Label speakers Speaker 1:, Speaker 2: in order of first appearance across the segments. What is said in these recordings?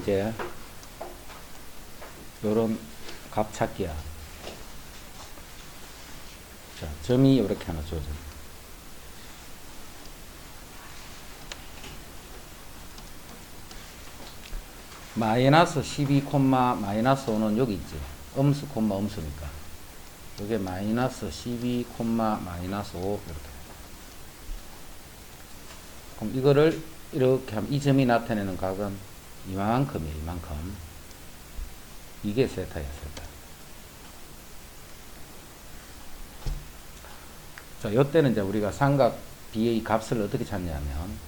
Speaker 1: 이제 요런 값 찾기야. 자, 점이 이렇게 하나 주어져. 마이너스 12, 마이너스 5는 여기 있지. 음수, 음수니까. 이게 마이너스 12, 마이너스 5. 이렇게. 그럼 이거를 이렇게 하면 이 점이 나타내는 각은 이만큼이에요. 이만큼. 이게 세타야, 세타. 자, 요때는 이제 우리가 삼각 B의 값을 어떻게 찾냐면,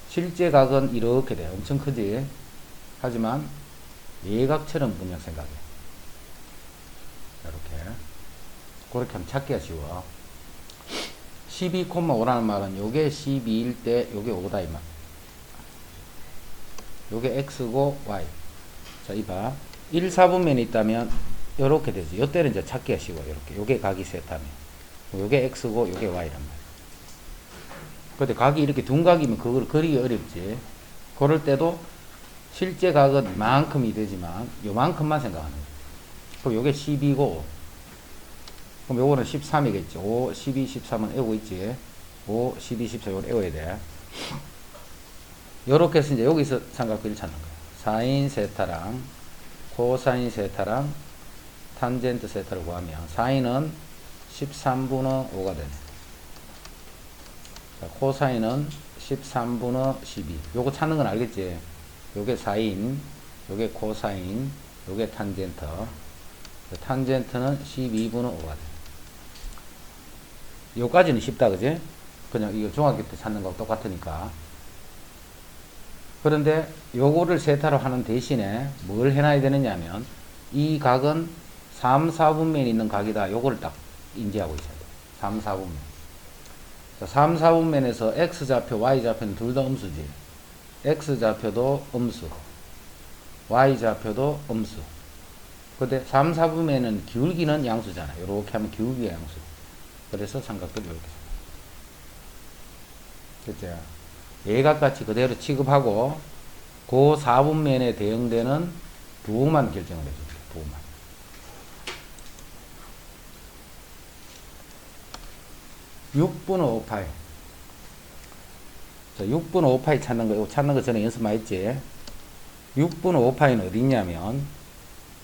Speaker 1: 실제 각은 이렇게 돼. 엄청 크지? 하지만 예각처럼 그냥 생각해. 이렇게. 그렇게 하면 찾기가 쉬워. 12,5라는 말은 요게 12일 때 요게 5다 이 말. 요게 x고 y. 자, 이봐. 1, 4분면이 있다면 요렇게 되지. 요때는 이제 찾기가 쉬워. 요렇게. 요게 각이 세타면. 요게 x고 요게 y란 말이야. 근데 각이 이렇게 둔각이면 그걸 그리기 어렵지. 그럴 때도 실제 각은 이만큼이 되지만 요만큼만 생각하는 거야. 그럼 요게 12고 그럼 요거는 13이겠지. 5, 12, 13은 외우고 있지. 5, 12, 14 요걸 외워야 돼. 요렇게 해서 이제 여기서 삼각비를 찾는 거야. 사인 세타랑 코사인 세타랑 탄젠트 세타를 구하면 사인은 13분의 5가 되네. 자, 코사인은 13분의 12. 요거 찾는 건 알겠지? 요게 사인, 요게 코사인, 요게 탄젠트. 탄젠트는 12분의 5가 돼. 요까지는 쉽다, 그지? 그냥 이거 중학교 때 찾는 거하고 똑같으니까. 그런데 요거를 세타로 하는 대신에 뭘 해놔야 되느냐 하면, 이 각은 3, 4분면이 있는 각이다. 요거를 딱 인지하고 있어야 돼. 3, 4분면. 자, 3, 4분면에서 X좌표, Y좌표는 둘 다 음수지. X좌표도 음수, Y좌표도 음수. 근데 3, 4분면은 기울기는 양수잖아. 요렇게 하면 기울기가 양수. 그래서 삼각도를 이렇게 됐죠? 예각같이 그대로 취급하고 그 4분면에 대응되는 부호만 결정을 해줍니다. 부호만. (6분의 5파이) 자, 6분의 5파이 찾는 거 전에 연습 많이 했지? 6분의 5파이는 어디 있냐면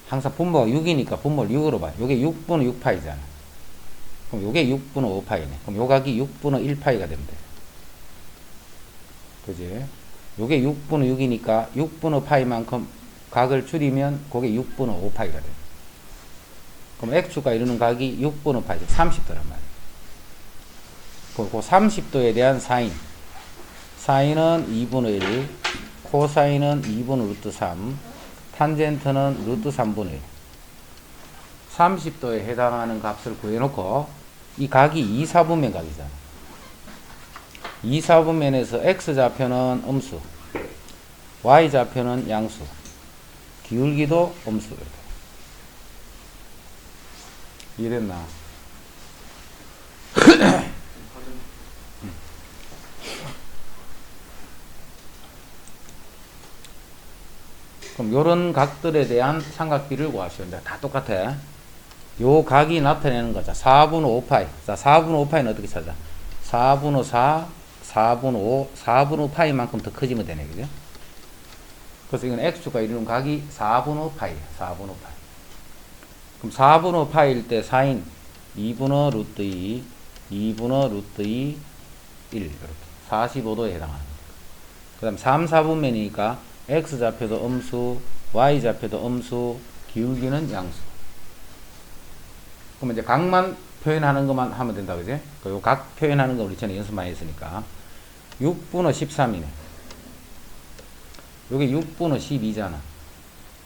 Speaker 1: 항상 분모가 6이니까 분모를 6으로 봐요. 요게 6분의 6파이잖아. 그럼 요게 6분의 5파이네. 그럼 요 각이 6분의 1파이가 됩니다. 그지? 요게 6분의 6이니까 6분의 파이만큼 각을 줄이면 그게 6분의 5파이가 돼요. 그럼 X축과 이루는 각이 6분의 파이, 30도란 말이에요. 그 30도에 대한 사인. 사인은 2분의 1, 코사인은 2분의 루트 3, 탄젠트는 루트 3분의 1. 30도에 해당하는 값을 구해놓고 이 각이 2, 4분면 각이잖아. 2, 4분면에서 X좌표는 음수, Y좌표는 양수, 기울기도 음수. 이렇게. 이해됐나? 그럼 요런 각들에 대한 삼각비를 구하시오. 다 똑같아. 요 각이 나타내는 거죠. 4분의 5파이. 자, 4분의 5파이는 어떻게 찾아? 4분의 4, 4분의 5, 4분의 파이만큼 더 커지면 되네. 그죠? 그래서 이건 X축과 이루는 각이 4분의 파이야. 4분의 파이. 그럼 4분의 파이일 때 사인 2분의 루트 2, 2분의 루트 2, 1. 이렇게. 45도에 해당하는 거죠. 그 다음 3, 4분면이니까 X좌표도 음수, Y좌표도 음수, 기울기는 양수. 그럼 이제 각만 표현하는 것만 하면 된다, 그지? 요 각 표현하는 거 우리 전에 연습 많이 했으니까. 6분의 13이네. 요게 6분의 12잖아.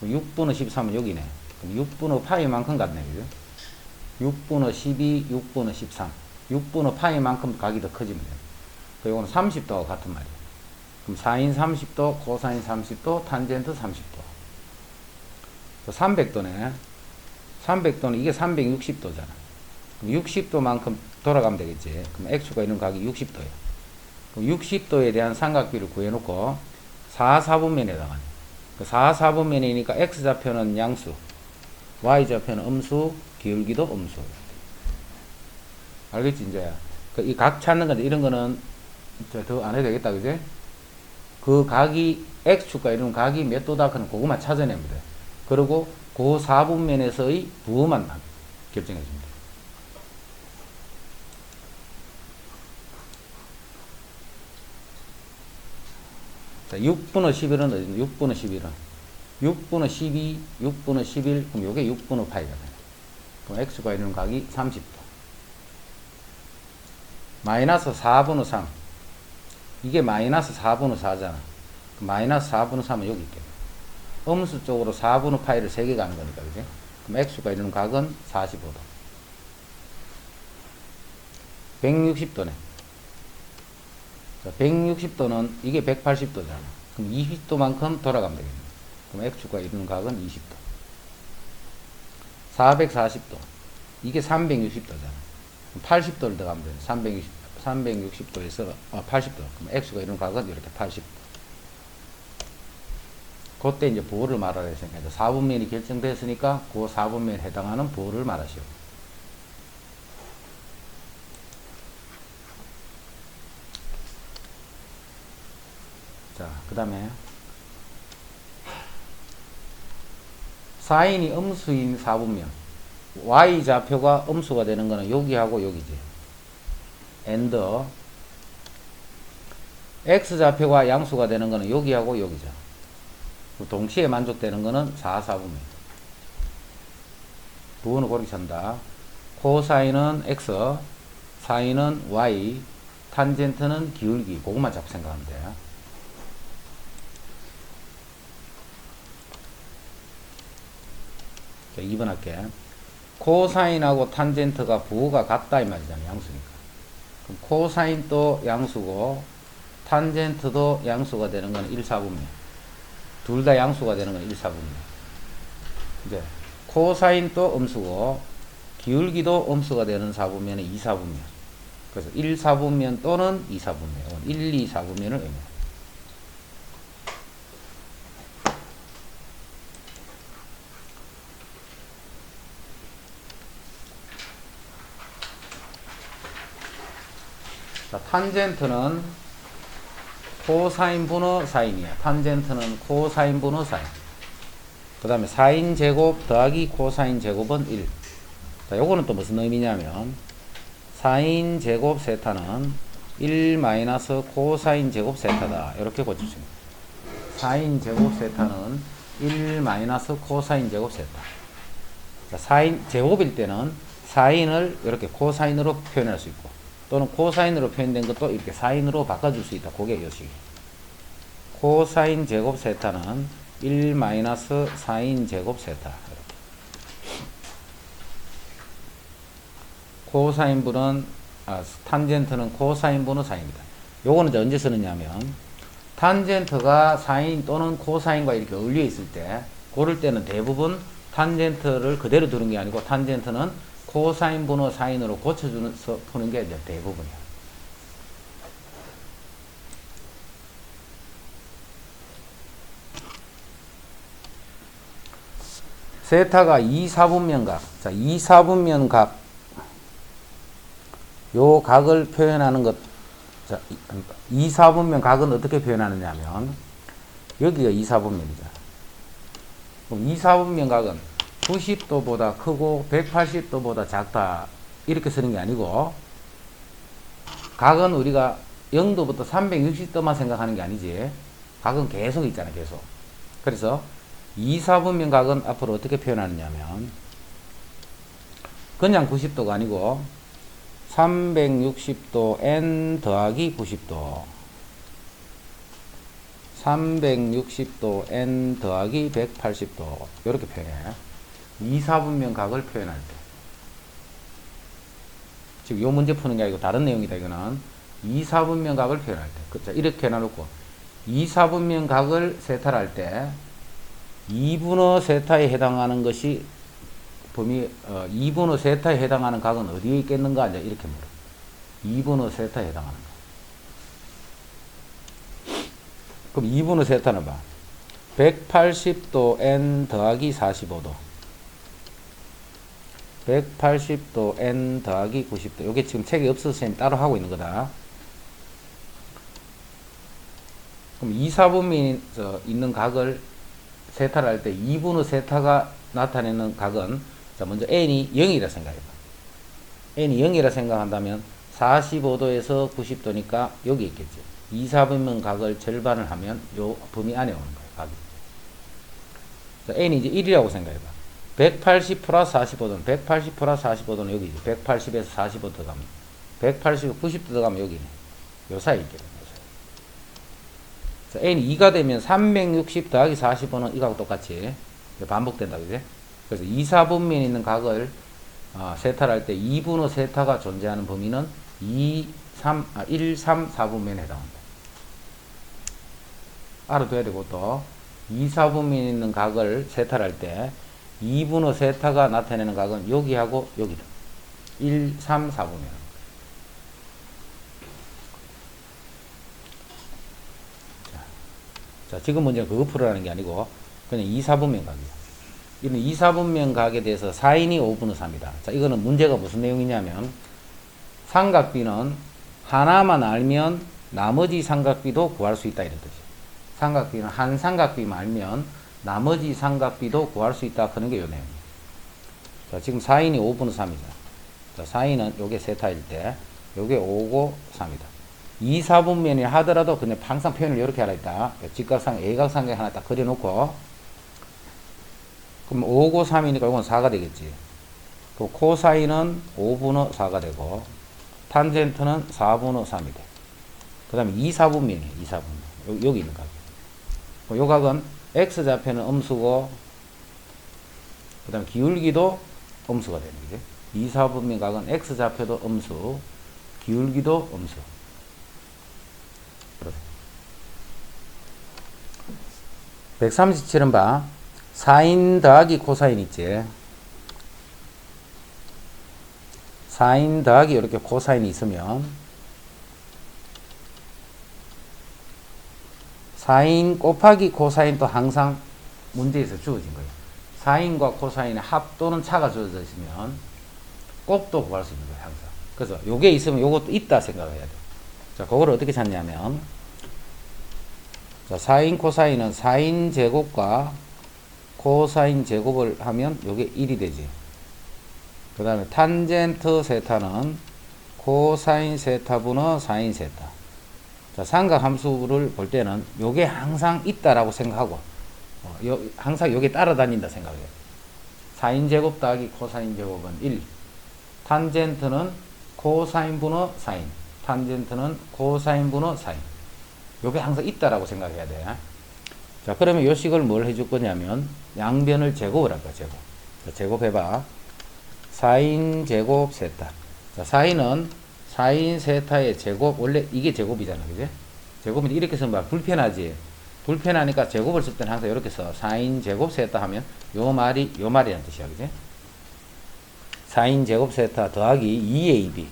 Speaker 1: 6분의 13은 여기네. 그럼 6분의 파이만큼 같네, 그죠? 6분의 12, 6분의 13. 6분의 파이만큼 각이 더 커지면 돼요. 요거는 30도와 같은 말이에요. 그럼 사인 30도, 코사인 30도, 탄젠트 30도. 300도네. 300도는 이게 360도잖아. 그럼 60도만큼 돌아가면 되겠지. 그럼 X축과 있는 각이 60도예요. 그럼 60도에 대한 삼각비를 구해놓고 4, 4분면에 해당하네. 4분면이니까 x좌표는 양수, y좌표는 음수, 기울기도 음수. 알겠지, 이제? 이 각 찾는 건데, 이런 거는 더 안 해도 되겠다, 그지? 그 각이, x축과 이런 각이 몇 도다, 그거만 찾아내면 돼. 그리고 그 4분면에서의 부호만 결정해줍니다. 자, 6분의 11은 어디 있나? 6분의 11은 6분의 12, 6분의 11, 그럼 요게 6분의 파이가 되네. 그럼 x가 이루는 각이 30도. 마이너스 4분의 3. 이게 마이너스 4분의 4잖아. 마이너스 4분의 3은 여기 있겠네. 음수 쪽으로 4분의 파이를 3개 가는 거니까, 그지? 그럼 x가 이루는 각은 45도. 160도네. 자, 160도는 이게 180도잖아. 그럼 20도만큼 돌아가면 되겠네. 그럼 x축과 이루는 각은 20도. 440도. 이게 360도잖아. 그럼 80도를 더 가면 되네. 360도에서 80도. 그럼 x가 이루는 각은 이렇게 80도. 그때 이제 부호를 말하라 했으니까 4분면이 결정됐으니까 그 4분면에 해당하는 부호를 말하시오. 자, 그 다음에 사인이 음수인 4분면, y좌표가 음수가 되는 거는 여기하고 여기지. and x좌표가 양수가 되는 거는 여기하고 여기죠. 동시에 만족되는 거는 4, 4분면. 부호는 그렇게 찬다. 코사인은 x, 사인은 y, 탄젠트는 기울기. 그것만 자꾸 생각하면 돼. 자, 2번 할게. 코사인하고 탄젠트가 부호가 같다 이 말이잖아. 양수니까. 그럼 코사인도 양수고 탄젠트도 양수가 되는 건 1, 4분면. 둘 다 양수가 되는 건 1, 4분면. 이제 코사인도 음수고 기울기도 음수가 되는 4분면은 2, 4분면. 그래서 1, 4분면 또는 2, 4분면. 1, 2, 4분면을 의미합니다. 자, 탄젠트는 코사인 분의 사인이야. 탄젠트는 코사인 분의 사인. 그 다음에 사인 제곱 더하기 코사인 제곱은 1. 자, 요거는 또 무슨 의미냐면 사인 제곱 세타는 1 마이너스 코사인 제곱 세타다. 이렇게 고쳐줍니다. 사인 제곱 세타는 1 마이너스 코사인 제곱 세타. 자, 사인 제곱일 때는 사인을 이렇게 코사인으로 표현할 수 있고 또는 코사인으로 표현된 것도 이렇게 사인으로 바꿔줄 수 있다. 그게 요식이. 코사인 제곱 세타는 1 마이너스 사인 제곱 세타. 코사인분은 탄젠트는 코사인분의 사인이다. 요거는 언제 쓰느냐면 탄젠트가 사인 또는 코사인과 이렇게 어울려 있을 때 고를 때는 대부분 탄젠트를 그대로 두는 게 아니고 탄젠트는 코사인분의 사인으로 고쳐주면서 푸는 게 이제 대부분이야. 세타가 2, 4분면 각. 자, 2, 4분면 각. 요 각을 표현하는 것. 자, 2, 4분면 각은 어떻게 표현하느냐면 여기가 2, 4분면이죠. 그럼 2, 4분면 각은 90도보다 크고 180도보다 작다 이렇게 쓰는 게 아니고 각은 우리가 0도부터 360도만 생각하는 게 아니지. 각은 계속 있잖아. 계속. 그래서 2, 4분면 각은 앞으로 어떻게 표현하느냐면 그냥 90도가 아니고 360도 n 더하기 90도 360도 n 더하기 180도 이렇게 표현해. 2, 4분면 각을 표현할 때 지금 요 문제 푸는 게 아니고 다른 내용이다. 이거는 2, 4분면 각을 표현할 때. 자, 이렇게 해놔놓고 2, 4분면 각을 세타를 할 때 2분의 세타에 해당하는 것이 범위 2분의 세타에 해당하는 각은 어디에 있겠는가? 이제 이렇게 물어. 2분의 세타에 해당하는 각. 그럼 2분의 세타는 봐. 180도 n 더하기 45도. 180도 n 더하기 90도. 요게 지금 책이 없어서 선생님 따로 하고 있는 거다. 그럼 2, 4분면이 있는 각을 세타를 할 때 2분의 세타가 나타내는 각은, 자, 먼저 n이 0이라 생각해봐. n이 0이라 생각한다면 45도에서 90도니까 여기 있겠지. 2, 4분면 각을 절반을 하면 요 범위 안에 오는 거예요, 각이. 자, n이 이제 1이라고 생각해봐. 180 플러스 45도는, 180 플러스 45도는 여기지. 180에서 45도 들어가면. 180에서 90도 들어가면 여기네. 요 사이 있겠네. 자, n이 2가 되면 360 더하기 45는 이거하고 똑같이 반복된다, 그지? 그래서 2, 4분면에 있는 각을 세타를 할 때 2분의 세타가 존재하는 범위는 1, 3, 4분면에 해당한다. 알아둬야 되고, 또 2, 4분면에 있는 각을 세타를 할 때 2분의 세타가 나타내는 각은 여기하고 여기다. 1, 3, 4분면. 자, 지금 문제는 그거 풀으라는 게 아니고 그냥 2, 4분면 각이에요. 이런 2, 4분면 각에 대해서 4인이 5분의 3이다. 자, 이거는 문제가 무슨 내용이냐면, 삼각비는 하나만 알면 나머지 삼각비도 구할 수 있다, 이런 뜻이에요. 삼각비는 한 삼각비만 알면 나머지 삼각비도 구할 수 있다, 그런 게 이 내용이에요. 자, 지금 4인이 5분의 3이죠. 자, 4인은 요게 세타일 때 요게 5고 3이다. 2, 4분면이 하더라도 그냥 항상 표현을 이렇게 하라 했다. 직각상, A각삼각 하나 딱 그려놓고, 그럼 5고 3이니까 이건 4가 되겠지. 그 코사인은 5분의 4가 되고, 탄젠트는 4분의 3이 돼. 그 다음에 2, 4분면이에요. 2, 4분면. 여기 있는 각. 요 각은 X좌표는 음수고, 그 다음에 기울기도 음수가 되는 거지. 2, 4분면 각은 X좌표도 음수, 기울기도 음수. 137은 봐. 사인 더하기 코사인 있지. 사인 더하기 이렇게 코사인이 있으면 사인 곱하기 코사인도 항상 문제에서 주어진 거예요. 사인과 코사인의 합 또는 차가 주어져 있으면 곱도 구할 수 있는 거예요, 항상. 그래서 요게 있으면 요것도 있다 생각을 해야 돼. 자, 그걸 어떻게 찾냐면, 자, 사인 코사인은 사인 제곱과 코사인 제곱을 하면 요게 1이 되지. 그 다음에 탄젠트 세타는 코사인 세타분의 사인 세타. 자, 삼각 함수를 볼 때는 요게 항상 있다라고 생각하고, 항상 요게 따라다닌다 생각해요. 사인 제곱 더하기 코사인 제곱은 1. 탄젠트는 코사인 분의 사인. 탄젠트는 코사인 분의 사인. 요게 항상 있다라고 생각해야 돼. 자, 그러면 요 식을 뭘 해줄 거냐면, 양변을 제곱을 할 거야, 제곱. 자, 제곱해봐. 사인 제곱 세타. 자, 사인은 사인 세타의 제곱, 원래 이게 제곱이잖아, 그지? 제곱인데 이렇게 쓰면 불편하지? 불편하니까 제곱을 쓸 때는 항상 이렇게 써. 사인 제곱 세타 하면 요 말이라는 뜻이야, 그지? 사인 제곱 세타 더하기 2ab.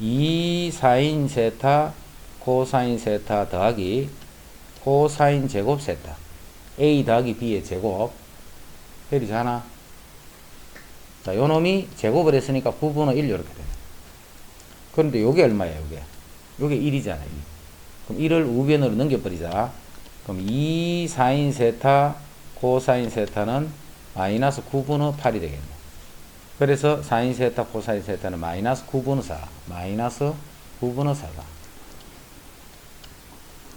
Speaker 1: 2 사인 세타 코사인 세타 더하기 코사인 제곱 세타. a 더하기 b의 제곱. 해리잖아. 자, 요 놈이 제곱을 했으니까 9분의 1 이렇게 돼. 그런데 요게 얼마야, 요게? 요게 1이잖아, 1. 그럼 1을 우변으로 넘겨버리자. 그럼 2 사인 세타 코사인 세타는 마이너스 9분의 8이 되겠네. 그래서 사인 세타 코사인 세타는 마이너스 9분의 4. 마이너스 9분의 4가.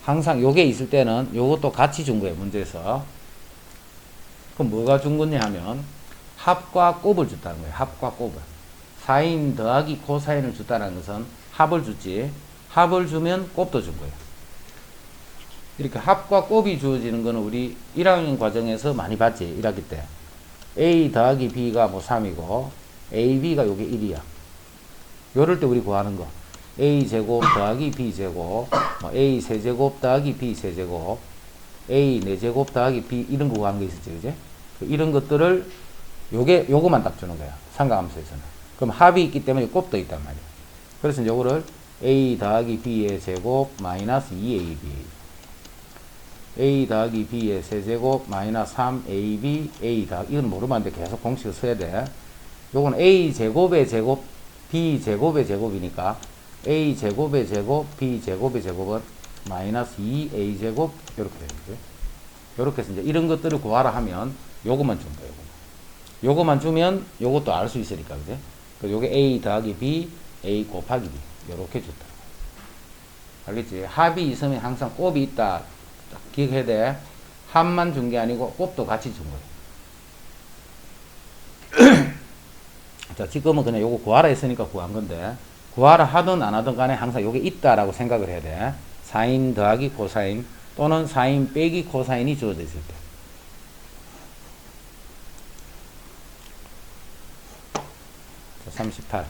Speaker 1: 항상 요게 있을 때는 요것도 같이 준 거예요, 문제에서. 그럼 뭐가 준 거냐 하면 합과 곱을 줬다는 거예요. 합과 곱을. 사인 더하기 코사인을 줬다는 것은 합을 줬지. 합을 주면 곱도 준 거예요. 이렇게 합과 곱이 주어지는 거는 우리 1학년 과정에서 많이 봤지, 1학기 때. a 더하기 b가 뭐 3이고 ab가 요게 1이야. 요럴 때 우리 구하는 거. a 제곱 더하기 b 제곱, a 세제곱 더하기 b 세제곱, a 4제곱 더하기 b 이런 거 구하는 게 있었지, 그지? 이런 것들을 요거만 딱 주는 거야, 삼각함수에서는. 그럼 합이 있기 때문에 곱도 있단 말이야. 그래서 요거를 a 더하기 b의 제곱 마이너스 2ab. a 더하기 b의 세제곱 마이너스 3ab a 더하기 이건 모르면 안 돼. 계속 공식을 써야 돼. 요건 a 제곱의 제곱 b 제곱의 제곱이니까 a 제곱의 제곱 b 제곱의 제곱은 마이너스 2a 제곱 이렇게 되는 거예요. 이렇게 해서 이제 이런 것들을 구하라 하면 요것만 준 거예요. 요것만 주면 요것도 알 수 있으니까 그제? 요게 a 더하기 b a 곱하기 b 요렇게 줬다. 알겠지? 합이 있으면 항상 곱이 있다. 기억해야 돼. 합만 준 게 아니고 곱도 같이 준 거예요. 자, 지금은 그냥 요거 구하라 했으니까 구한 건데, 구하라 하든 안 하든 간에 항상 요게 있다라고 생각을 해야 돼. 사인 더하기 코사인 또는 사인 빼기 코사인이 주어져 있을 때. 자, 38.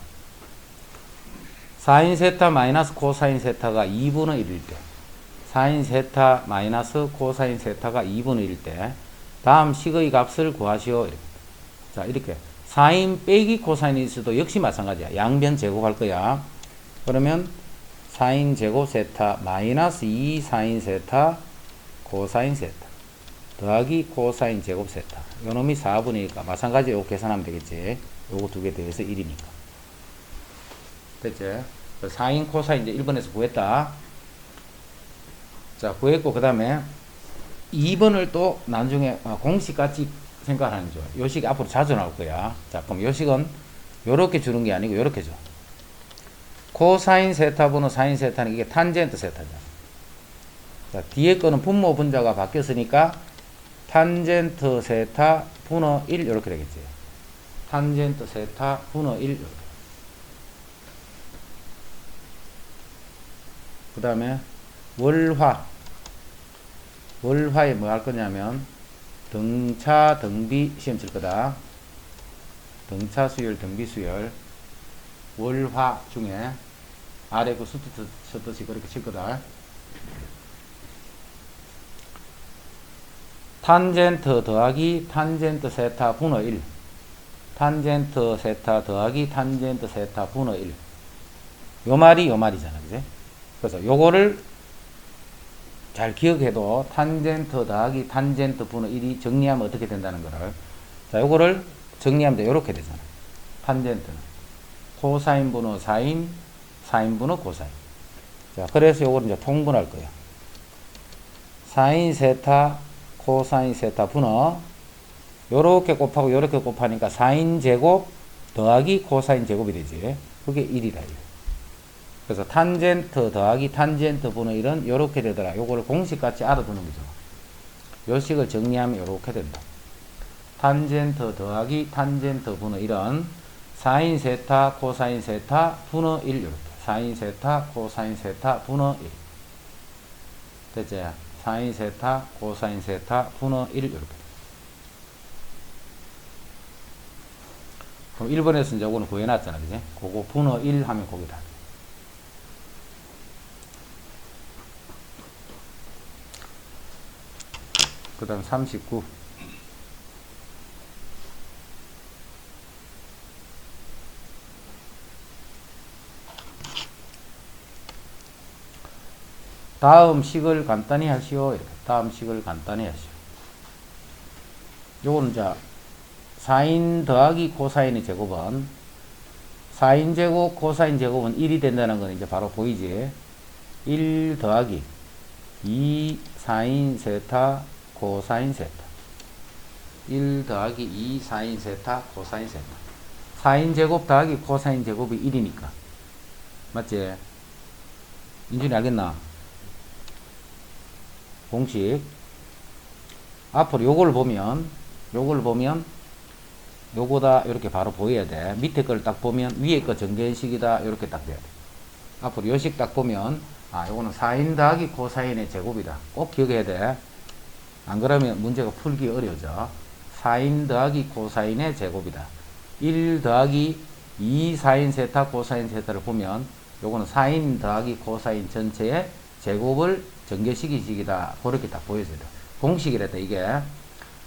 Speaker 1: 사인 세타 마이너스 코사인 세타가 2분의 1일 때, 사인 세타 마이너스 코사인 세타가 2분의 1일 때, 다음 식의 값을 구하시오. 이렇게. 자, 이렇게. 사인 빼기 코사인이 있어도 역시 마찬가지야. 양변 제곱할 거야. 그러면 사인 제곱 세타 마이너스 2 사인 세타 코사인 세타 더하기 코사인 제곱 세타. 요 놈이 4분이니까 마찬가지로 요거 계산하면 되겠지. 요거 두 개 더해서 1이니까. 됐지? 사인 코사인 이제 1번에서 구했다. 자, 구했고, 그 다음에 2번을 또 나중에 공식같이 생각하는 죠. 요 식이 앞으로 자주 나올 거야. 자, 그럼 요 식은 요렇게 주는 게 아니고 요렇게 줘. 코사인 세타분의 사인 세타는 이게 탄젠트 세타잖아. 자, 뒤에 거는 분모 분자가 바뀌었으니까 탄젠트 세타 분의 1 이렇게 되겠지. 탄젠트 세타 분의 1 이렇게. 그 다음에 월화에 뭐 할 거냐면 등차 등비 시험 칠 거다. 등차 수열 등비 수열 월화 중에 아래 그 쓰듯이 그렇게 칠 거다. 탄젠트 더하기 탄젠트 세타 분의 1 탄젠트 세타 더하기 탄젠트 세타 분의 1 요 말이 요 말이잖아. 그지? 그래서 요거를 잘 기억해도 탄젠트 더하기 탄젠트 분의 1이 정리하면 어떻게 된다는 거를. 자, 요거를 정리하면 돼. 요렇게 되잖아. 탄젠트는 코사인 분의 사인, 사인 분의 코사인. 자, 그래서 요거를 이제 통분할 거야. 사인 세타, 코사인 세타 분의 요렇게 곱하고 요렇게 곱하니까 사인 제곱 더하기 코사인 제곱이 되지. 그게 1이다. 그래서 탄젠트 더하기 탄젠트 분의 1은 요렇게 되더라. 요거를 공식같이 알아두는 거죠. 요 식을 정리하면 요렇게 된다. 탄젠트 더하기 탄젠트 분의 1은 사인 세타 코사인 세타 분의 1 이렇게. 사인 세타 코사인 세타 분의 1. 됐지? 사인 세타 코사인 세타 분의 1 이렇게. 그럼 1번에서 이제 요거는 구해놨잖아. 그지? 그거 분의 1 하면 거기다. 그 다음 39. 다음 식을 간단히 하시오. 이렇게. 다음 식을 간단히 하시오. 요거는 자, 사인 더하기 코사인의 제곱은 사인 제곱 코사인 제곱은 1이 된다는 건 이제 바로 보이지. 1 더하기 2 사인 세타 코사인 세타 1 더하기 2 사인 세타 코사인 세타 사인 제곱 더하기 코사인 제곱이 1이니까 맞지? 인준이 알겠나? 공식 앞으로 요걸 보면 요거다 이렇게 바로 보여야 돼. 밑에 걸 딱 보면 위에 거 정계식이다 이렇게 딱 돼야 돼. 앞으로 요식 딱 보면 요거는 사인 더하기 코사인의 제곱이다. 꼭 기억해야 돼. 안 그러면 문제가 풀기 어려워져. 사인 더하기 코사인의 제곱이다. 1 더하기 2 사인 세타 코사인 세타를 보면 요거는 사인 더하기 코사인 전체의 제곱을 전개식이다. 그렇게 딱 보여줘야 돼. 공식이랬다. 이게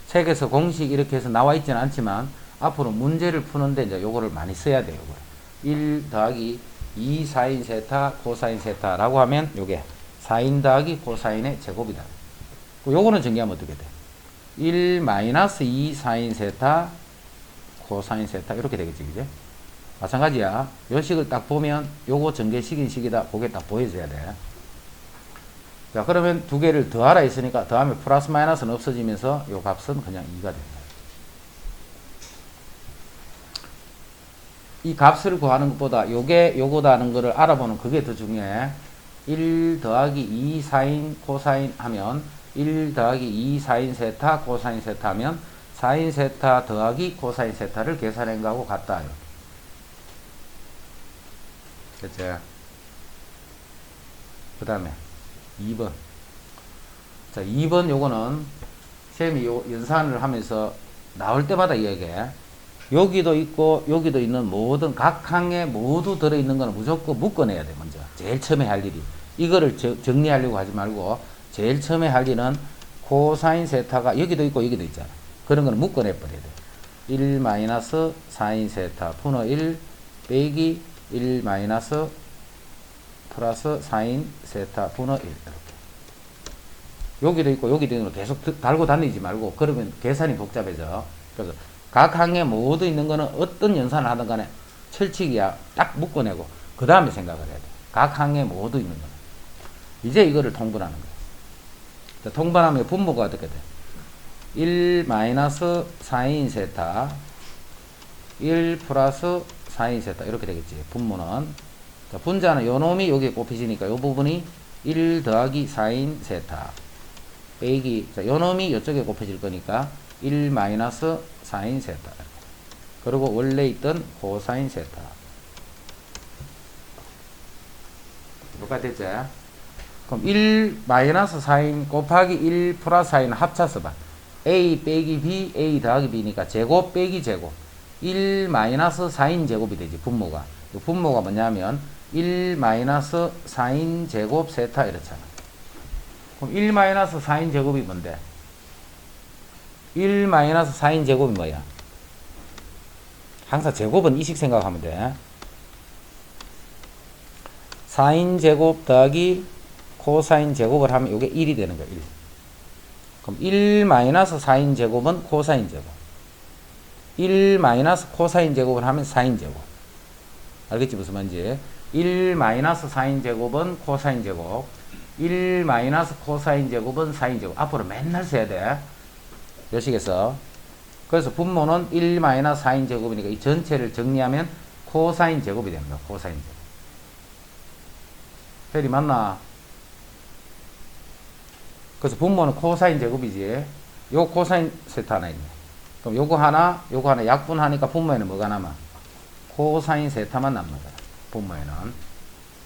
Speaker 1: 책에서 공식 이렇게 해서 나와 있지는 않지만 앞으로 문제를 푸는데 이제 요거를 많이 써야 돼요. 요거를. 1 더하기 2 사인 세타 코사인 세타라고 하면 요게 사인 더하기 코사인의 제곱이다. 요거는 정리하면 어떻게 돼? 1 마이너스 2 사인 세타 코사인 세타 이렇게 되겠지, 그지? 마찬가지야. 요 식을 딱 보면 요거 전개식인 식이다. 그게 딱 보여줘야 돼. 자, 그러면 두 개를 더하라 했으니까 더하면 플러스 마이너스는 없어지면서 요 값은 그냥 2가 됩니다. 이 값을 구하는 것보다 요게 요거다 하는 거를 알아보는 그게 더 중요해. 1 더하기 2 사인 코사인 하면 1 더하기 2 사인 세타 코사인 세타 하면 사인 세타 더하기 코사인 세타를 계산한 거하고 같다. 그치? 그 다음에 2번. 자, 2번 요거는 쌤이 요 연산을 하면서 나올 때마다 이야기해. 여기도 있고 여기도 있는 모든 각 항에 모두 들어있는 거는 무조건 묶어내야 돼. 먼저 제일 처음에 할 일이 이거를 정리하려고 하지 말고 제일 처음에 할 일은 코사인 세타가 여기도 있고 여기도 있잖아. 그런 거는 묶어내 버려야 돼. 1 마이너스 사인 세타 분의 1 빼기 1 마이너스 플러스 사인 세타 분의 1 이렇게 여기도 있고 여기도 있는 거 계속 달고 다니지 말고 그러면 계산이 복잡해져. 그래서 각 항에 모두 있는 거는 어떤 연산을 하든 간에 철칙이야. 딱 묶어내고 그 다음에 생각을 해야 돼. 각 항에 모두 있는 거는 이제 이거를 통분하는 거야. 자, 통분하면 분모가 어떻게 돼? 1 마이너스 사인 세타 1 플러스 사인 세타 이렇게 되겠지. 분모는. 자, 분자는 요 놈이 여기에 곱해지니까 요 부분이 1 더하기 사인 세타 빼기 자, 요 놈이 요쪽에 곱해질 거니까 1 마이너스 사인 세타 그리고 원래 있던 코사인 세타 똑같았지? 그럼 1 마이너스 사인 곱하기 1 플러스 사인 합쳐서 봐. A 빼기 B, A 더하기 B니까 제곱 빼기 제곱 1 마이너스 사인 제곱이 되지. 분모가. 분모가 뭐냐면 1 마이너스 사인 제곱 세타 이렇잖아. 그럼 1 마이너스 사인 제곱이 뭔데? 1 마이너스 사인 제곱이 뭐야? 항상 제곱은 이식 생각하면 돼. 사인 제곱 더하기 코사인 제곱을 하면 이게 1이 되는 거야. 1. 그럼 1 마이너스 사인 제곱은 코사인 제곱. 1 마이너스 코사인 제곱을 하면 사인 제곱. 알겠지? 무슨 말인지. 1 마이너스 사인 제곱은 코사인 제곱. 1 마이너스 코사인 제곱은 사인 제곱. 앞으로 맨날 써야 돼. 요식에서. 그래서 분모는 1 마이너스 사인 제곱이니까 이 전체를 정리하면 코사인 제곱이 됩니다. 코사인 제곱. 헬이 맞나? 그래서 분모는 코사인 제곱이지. 요 코사인 세타 하나 있네. 그럼 요거 하나 약분하니까 분모에는 뭐가 남아? 코사인 세타만 남는다. 분모에는.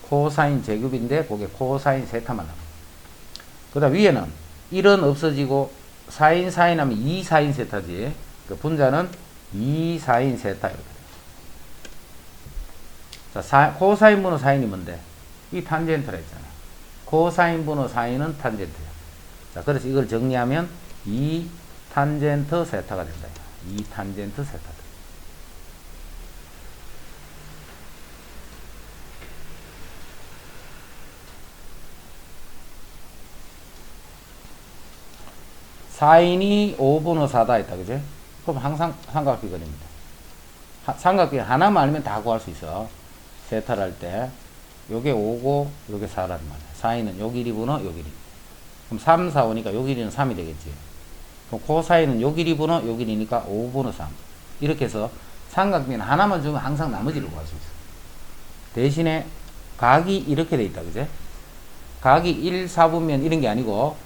Speaker 1: 코사인 제곱인데 그게 코사인 세타만 남아. 그 다음 위에는 1은 없어지고 사인 하면 2 사인 세타지. 그 분자는 2 사인 세타 이렇게 돼. 자, 코사인 분의 사인이 뭔데? 이 탄젠트라 했잖아. 코사인 분의 사인은 탄젠트야. 자, 그래서 이걸 정리하면 2 탄젠트 세타가 된다. 2 탄젠트 세타. 사인이 5분의 4다 했다. 그지? 그럼 항상 삼각비 그립니다. 삼각비 하나만 알면 다 구할 수 있어. 세타를 할 때. 요게 5고 요게 4라는 말이야. 사인은 요 길이 분의 요 길이. 그럼 3, 4, 5니까 요 길이는 3이 되겠지. 그럼 코사인은 요 길이 분의 요 길이니까 5분의 3. 이렇게 해서 삼각비는 하나만 주면 항상 나머지를 구할 수 있어. 대신에 각이 이렇게 돼 있다. 그제? 각이 1, 4분면 이런 게 아니고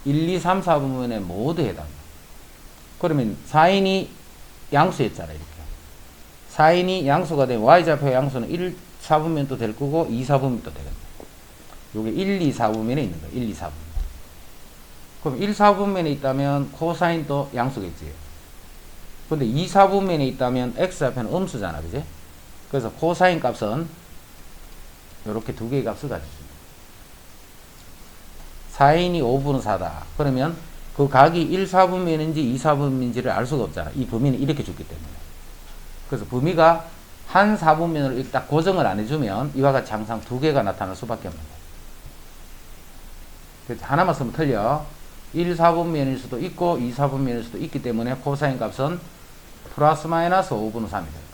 Speaker 1: 1, 2, 3, 4분면에 모두 해당해. 그러면 사인이 양수였잖아. 이렇게. 사인이 양수가 되면 y좌표 양수는 1, 4분면도 될 거고 2, 4분면도 되겠네. 요게 1, 2, 4분면에 있는 거야. 1, 2, 4분면. 그럼 1, 4분면에 있다면 코사인도 양수겠지. 근데 2, 4분면에 있다면 x좌표는 음수잖아. 그지? 그래서 코사인 값은 요렇게 두 개의 값을 가질 수 있습니다. 사인이 5분의 4다. 그러면 그 각이 1, 4분면인지 2, 4분면인지를 알 수가 없잖아. 이 범위는 이렇게 줬기 때문에. 그래서 범위가 한 4분면을 딱 고정을 안 해주면 이와 같이 항상 두 개가 나타날 수밖에 없는 거예요. 하나만 쓰면 틀려. 1, 4분면일 수도 있고 2, 4분면일 수도 있기 때문에 코사인 값은 플러스 마이너스 5분의 3이 되는 거예요.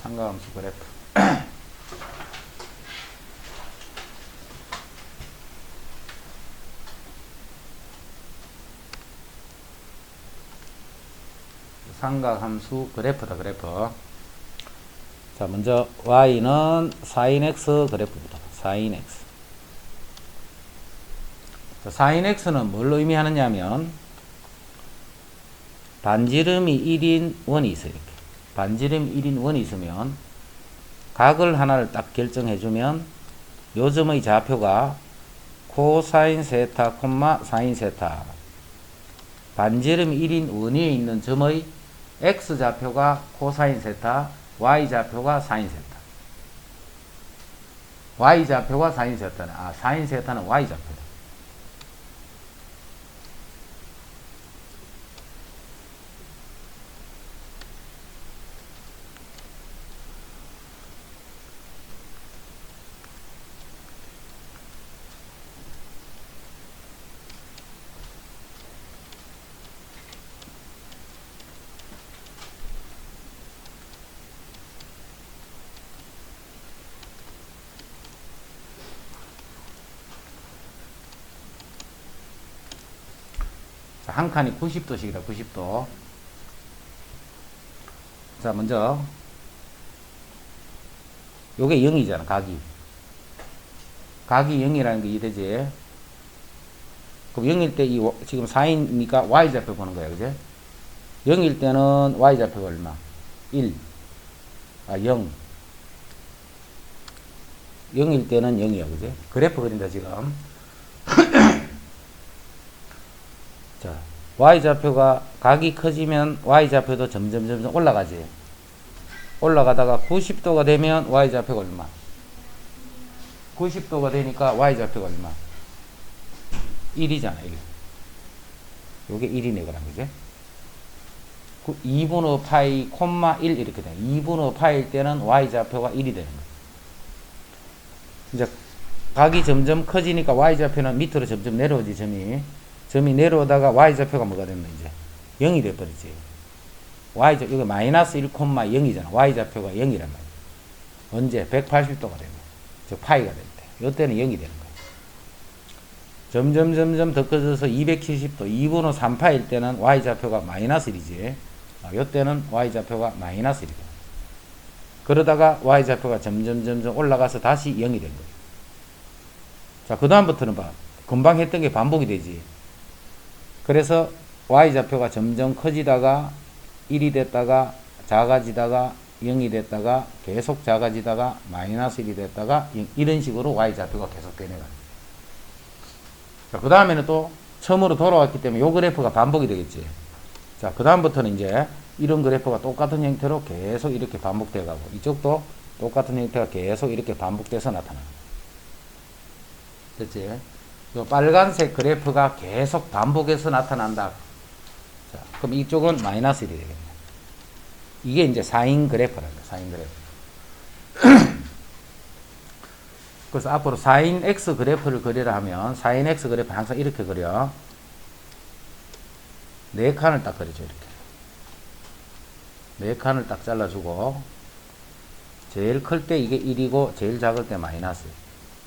Speaker 1: 삼각함수 그래프. 삼각함수 그래프다, 그래프. 자, 먼저 y는 sin x 그래프부터. sin x. 자, sin x는 뭘 의미하느냐면 반지름이 1인 원이 있어요. 이렇게. 반지름이 1인 원이 있으면 각을 하나를 딱 결정해주면 요 점의 좌표가 코사인 세타, 사인 세타. 반지름이 1인 원위에 있는 점의 x좌표가 코사인 세타, y좌표가 사인 세타. y좌표가 사인 세타는, 사인 세타는 y좌표다. 한 칸이 90도씩이다. 90도. 자, 먼저 요게 0이잖아. 각이 0이라는 게 이해되지? 그럼 0일 때 지금 4이니까 y좌표 보는 거야. 그제? 0일 때는 y좌표가 얼마? 1. 0. 0일 때는 0이야. 그제? 그래프 그린다, 지금. 자, y좌표가 각이 커지면 y좌표도 점점 올라가지. 올라가다가 90도가 되면 y좌표가 얼마? 90도가 되니까 y좌표가 얼마? 1이잖아. 1. 요게 1이네, 그럼. 그지? 2분의 파이, 1 이렇게 돼. 2분의 파일 때는 y좌표가 1이 되는 거야. 이제 각이 점점 커지니까 y좌표는 밑으로 점점 내려오지, 점이 내려오다가 y좌표가 뭐가 됐나, 이제? 0이 돼버리지. y좌표, 여기 마이너스 1,0이잖아. y좌표가 0이란 말이야. 언제? 180도가 되면. 즉, 파이가 될 때. 요때는 0이 되는 거야. 점점 더 커져서 270도, 2분의 3파일 때는 y좌표가 마이너스 1이지. 요때는 y좌표가 마이너스 1이 돼. 그러다가 y좌표가 점점 올라가서 다시 0이 된 거야. 자, 그 다음부터는 봐. 금방 했던 게 반복이 되지. 그래서 y좌표가 점점 커지다가 1이 됐다가 작아지다가 0이 됐다가 계속 작아지다가 마이너스 1이 됐다가 이런 식으로 y좌표가 계속 되네요. 자, 그 다음에는 또 처음으로 돌아왔기 때문에 요 그래프가 반복이 되겠지. 자, 그 다음부터는 이제 이런 그래프가 똑같은 형태로 계속 이렇게 반복돼 가고 이쪽도 똑같은 형태가 계속 이렇게 반복돼서 나타나는 거야. 됐지? 요 빨간색 그래프가 계속 반복해서 나타난다. 자, 그럼 이쪽은 마이너스 1이 되겠네. 이게 이제 사인 그래프라는 거야. 사인 그래프. 그래서 앞으로 사인 x 그래프를 그리라 하면 사인 x 그래프 항상 이렇게 그려. 4칸을 딱 그리죠. 이렇게 4칸을 딱 잘라주고 제일 클 때 이게 1이고 제일 작을 때 마이너스.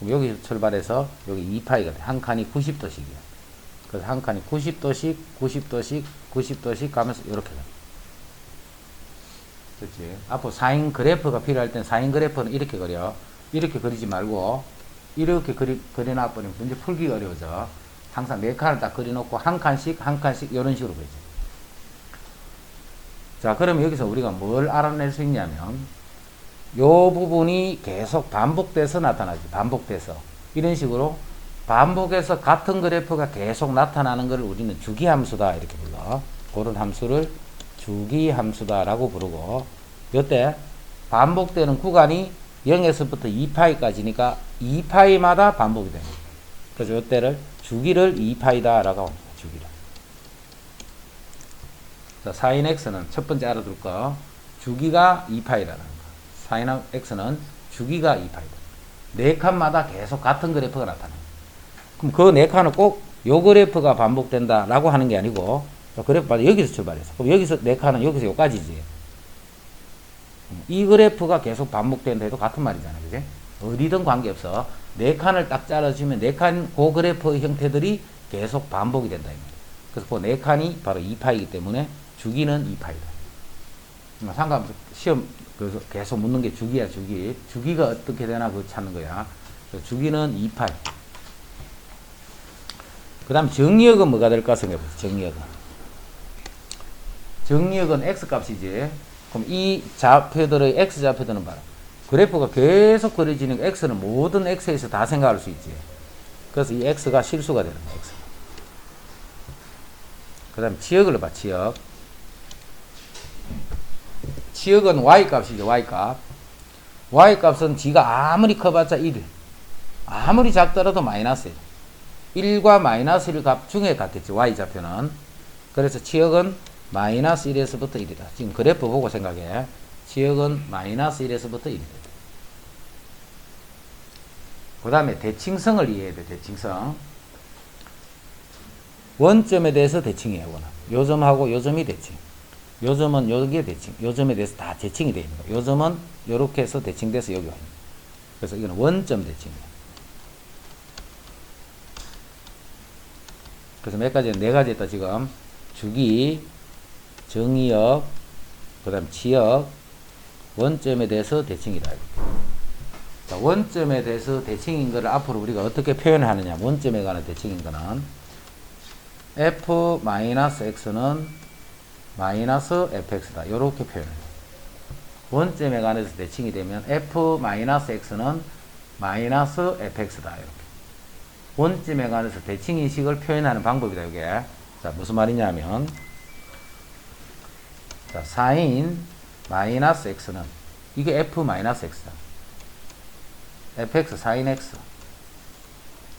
Speaker 1: 여기서 출발해서 여기 2파이가 돼. 한 칸이 90도씩이야. 그래서 한 칸이 90도씩, 90도씩, 90도씩 가면서 이렇게 가. 그렇지? 앞으로 사인 그래프가 필요할 땐 사인 그래프는 이렇게 그려. 이렇게 그리지 말고 이렇게 그려놔버리면 이제 풀기가 어려워져. 항상 4칸을 딱 그려놓고 한 칸씩 이런 식으로 그리죠. 자, 그러면 여기서 우리가 뭘 알아낼 수 있냐면 요 부분이 계속 반복돼서 나타나지. 반복돼서. 이런 식으로 반복해서 같은 그래프가 계속 나타나는 걸 우리는 주기함수다 이렇게 불러. 그런 함수를 주기함수다라고 부르고 요때 반복되는 구간이 0에서부터 2파이까지니까 2파이마다 반복이 됩니다. 그래서 요때를 주기를 2파이다라고 합니다. 주기를. 자, sin x는 첫 번째 알아둘 거 주기가 2파이라는 거. 사인 x는 주기가 2파이다. 네 칸마다 계속 같은 그래프가 나타나요. 그럼 그 네 칸은 꼭 요 그래프가 반복된다 라고 하는 게 아니고, 그래프 봐도 여기서 출발해서, 그럼 여기서 네 칸은 여기서 요까지지. 이 그래프가 계속 반복된다 해도 같은 말이잖아요. 그지? 어디든 관계없어. 네 칸을 딱 잘라주면 네 칸 그 그래프 형태들이 계속 반복이 된다. 그래서 그 네 칸이 바로 2파이기 때문에 주기는 2파이다. 상관없어. 시험 그래서 계속 묻는 게 주기야, 주기. 주기가 어떻게 되나 그거 찾는 거야. 그래서 주기는 2파이. 그 다음 정리역은 뭐가 될까 생각해보세요. 정리역은. 정리역은 x 값이지. 그럼 이 좌표들의 x 좌표들은 봐라. 그래프가 계속 그려지니까 x는 모든 x에서 다 생각할 수 있지. 그래서 이 x가 실수가 되는 거야. x. 그 다음 지역을 봐. 지역. 지역은 y 값이죠. y 값. y 값은 지가 아무리 커봤자 1. 아무리 작더라도 마이너스예요. 1과 마이너스 1 값 중에 같겠지. y 좌표는. 그래서 지역은 마이너스 1에서부터 1이다. 지금 그래프 보고 생각해. 지역은 마이너스 1에서부터 1이다. 그 다음에 대칭성을 이해해야 돼. 대칭성. 원점에 대해서 대칭이에요. 원은. 요 점하고 요 점이 대칭. 요 점은 여기에 대칭. 요 점에 대해서 다 대칭이 되어 있는 거예요. 요 점은 요렇게 해서 대칭돼서 여기 와 있는 거예요. 그래서 이거는 원점 대칭이에요. 그래서 몇 가지, 네 가지 했다, 지금. 주기, 정의역, 그 다음 지역, 원점에 대해서 대칭이다. 자, 원점에 대해서 대칭인 거를 앞으로 우리가 어떻게 표현하느냐. 원점에 관한 대칭인 거는 f-x는 마이너스 fx다. 요렇게 표현해요. 원점에 관해서 대칭이 되면 f-x는 마이너스 fx다. 이렇게. 원점에 관해서 대칭 인식을 표현하는 방법이다. 이게. 자, 무슨 말이냐면, 자, 사인 마이너스 x는 이게 f-x다. fx 사인 x.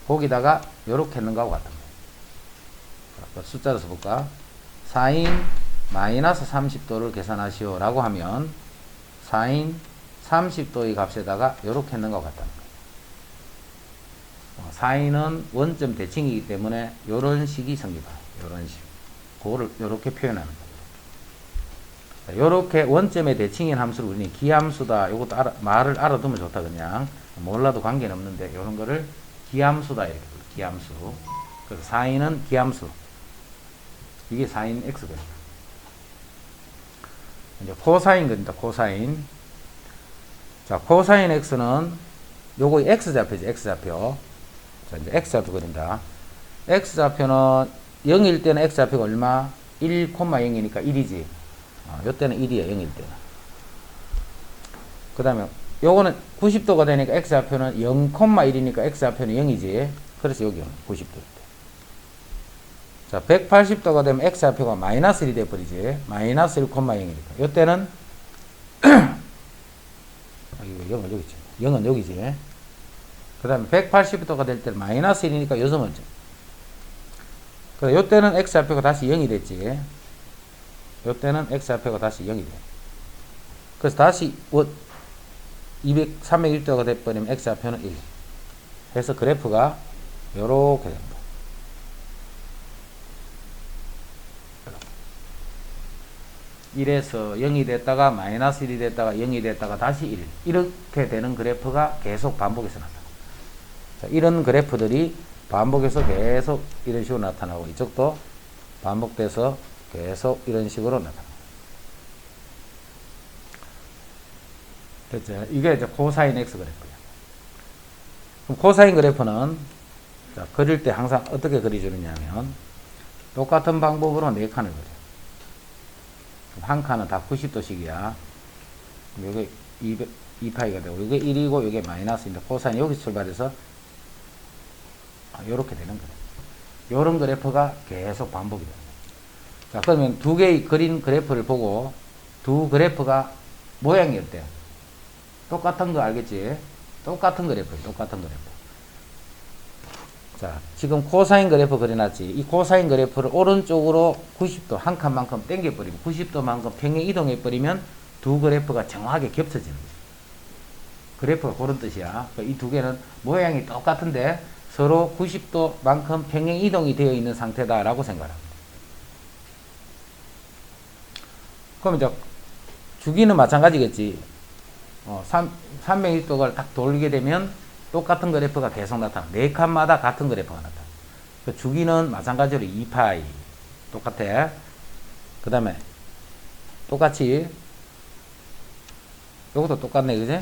Speaker 1: 거기다가 요렇게 했는 거하고 같은 거예요. 숫자로 써볼까? 사인 마이너스 30도를 계산하시오 라고 하면 사인 30도의 값에다가 요렇게 했는 거하고 같다는 거예요. 사인은 원점 대칭이기 때문에 요런 식이 성립해요. 요런 식. 그거를 요렇게 표현하는 거예요. 요렇게 원점의 대칭인 함수를 우리는 기함수다. 요것도 말을 알아두면 좋다. 그냥 몰라도 관계는 없는데 요런 거를 기함수다. 이렇게 불러요. 기함수. 그래서 사인은 기함수. 이게 사인 x거든요. 이제 코사인 겁니다. 코사인. 자, 코사인 x는 요거 x좌표지. x좌표. 자, 이제 x좌표 그린다. x좌표는 0일 때는 x좌표가 얼마? 1,0이니까 1이지. 요 때는 1이에요. 0일 때는. 그 다음에 요거는 90도가 되니까 x좌표는 0,1이니까 x좌표는 0이지. 그래서 여기 90도. 자, 180도가 되면 x좌표가 마이너스 1이 돼버리지. 마이너스 1,0이니까. 요 때는 0은 여기 있지. 0은 여기지. 그 다음에 180도가 될 때는 마이너스 1이니까 요 점은 그래, 요 때는 x좌표가 다시 0이 됐지. 요 때는 x좌표가 다시 0이 돼. 그래서 다시 301도가 돼버리면 x좌표는 1. 그래서 그래프가 요렇게 됩니다. (1에서) 0이 됐다가 마이너스 1이 됐다가 0이 됐다가 다시 1 이렇게 되는 그래프가 계속 반복해서 나타납니다. 자, 이런 그래프들이 반복해서 계속 이런 식으로 나타나고 이쪽도 반복돼서 계속 이런 식으로 나타납니다. 됐죠? 이게 이제 코사인 x 그래프예요. 그럼 코사인 그래프는 자, 그릴 때 항상 어떻게 그려주느냐면 똑같은 방법으로 네 칸을 그려요. 한 칸은 다 90도씩이야. 이게 2파이가 되고, 이게 1이고, 이게 마이너스인데, 코사인이 여기서 출발해서, 요렇게 되는 거예요. 요런 그래프가 계속 반복이 됩니다. 자, 그러면 두 개의 그린 그래프를 보고, 두 그래프가 모양이 어때요? 똑같은 거 알겠지? 똑같은 그래프예요. 똑같은 그래프. 자, 지금 코사인 그래프 그려놨지. 이 코사인 그래프를 오른쪽으로 90도 한 칸만큼 당겨버리면 90도만큼 평행 이동해버리면 두 그래프가 정확하게 겹쳐지는 거죠. 그래프가 그런 뜻이야. 이 두 개는 모양이 똑같은데 서로 90도만큼 평행 이동이 되어 있는 상태다라고 생각합니다. 그럼 이제 주기는 마찬가지겠지. 360도를 딱 돌게 되면 똑같은 그래프가 계속 나타나. 네 칸마다 같은 그래프가 나타나. 그 주기는 마찬가지로 2파이 똑같아. 그 다음에 똑같이 요것도 똑같네, 그지?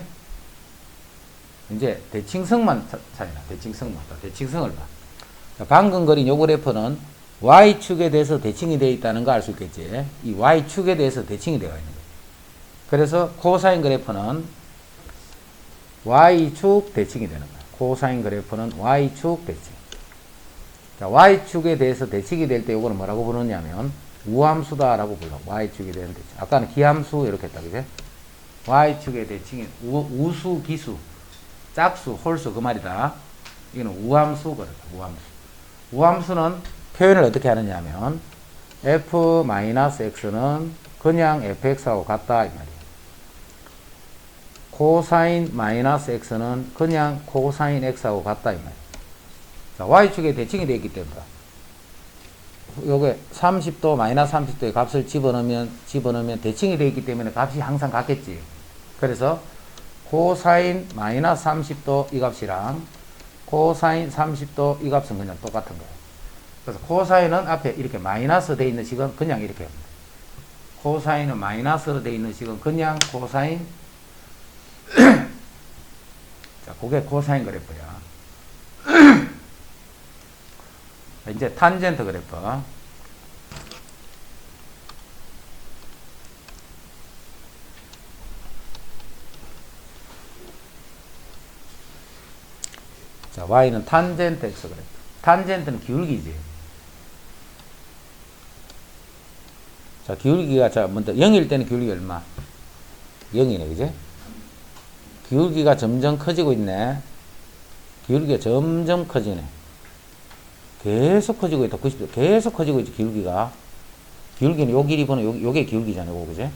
Speaker 1: 이제 대칭성만 차이나. 대칭성을 봐. 자, 방금 그린 요 그래프는 Y축에 대해서 대칭이 되어 있다는 거 알 수 있겠지. 이 Y축에 대해서 대칭이 되어 있는 거예요. 그래서 코사인 그래프는 Y축 대칭이 되는 거예요. 코사인 그래프는 Y축 대칭. 자, Y축에 대해서 대칭이 될 때 요거는 뭐라고 부르냐면 우함수다라고 불러. Y축에 대한 대칭. 아까는 기함수 이렇게 했다, 그지? Y축의 대칭이 우수, 기수, 짝수, 홀수 그 말이다. 이거는 우함수 그렇다. 우함수는 표현을 어떻게 하느냐 하면 f-x는 그냥 fx하고 같다 이 말이에요. 코사인 -x는 그냥 코사인 x하고 같다 이 말이에요. 자, y축에 대칭이 되어 있기 때문에 요게 30도, -30도의 값을 집어넣으면 대칭이 되어 있기 때문에 값이 항상 같겠지. 그래서 코사인 -30도 이 값이랑 코사인 30도 이 값은 그냥 똑같은 거예요. 그래서 코사인은 앞에 이렇게 마이너스 되어 있는 식은 그냥 이렇게 합니다. 코사인은 마이너스로 되어 있는 식은 그냥 코사인 자, 그게 코사인 그래프야. 이제 탄젠트 그래프. 자, y는 탄젠트 x 그래프. 탄젠트는 기울기지. 자, 기울기가, 자, 먼저 0일 때는 기울기 얼마? 0이네, 그지? 기울기가 점점 커지고 있네. 기울기가 점점 커지네. 계속 커지고 있다. 90도. 계속 커지고 있지, 기울기가. 기울기는 요 길이 번호, 요게 기울기잖아, 요거, 그지?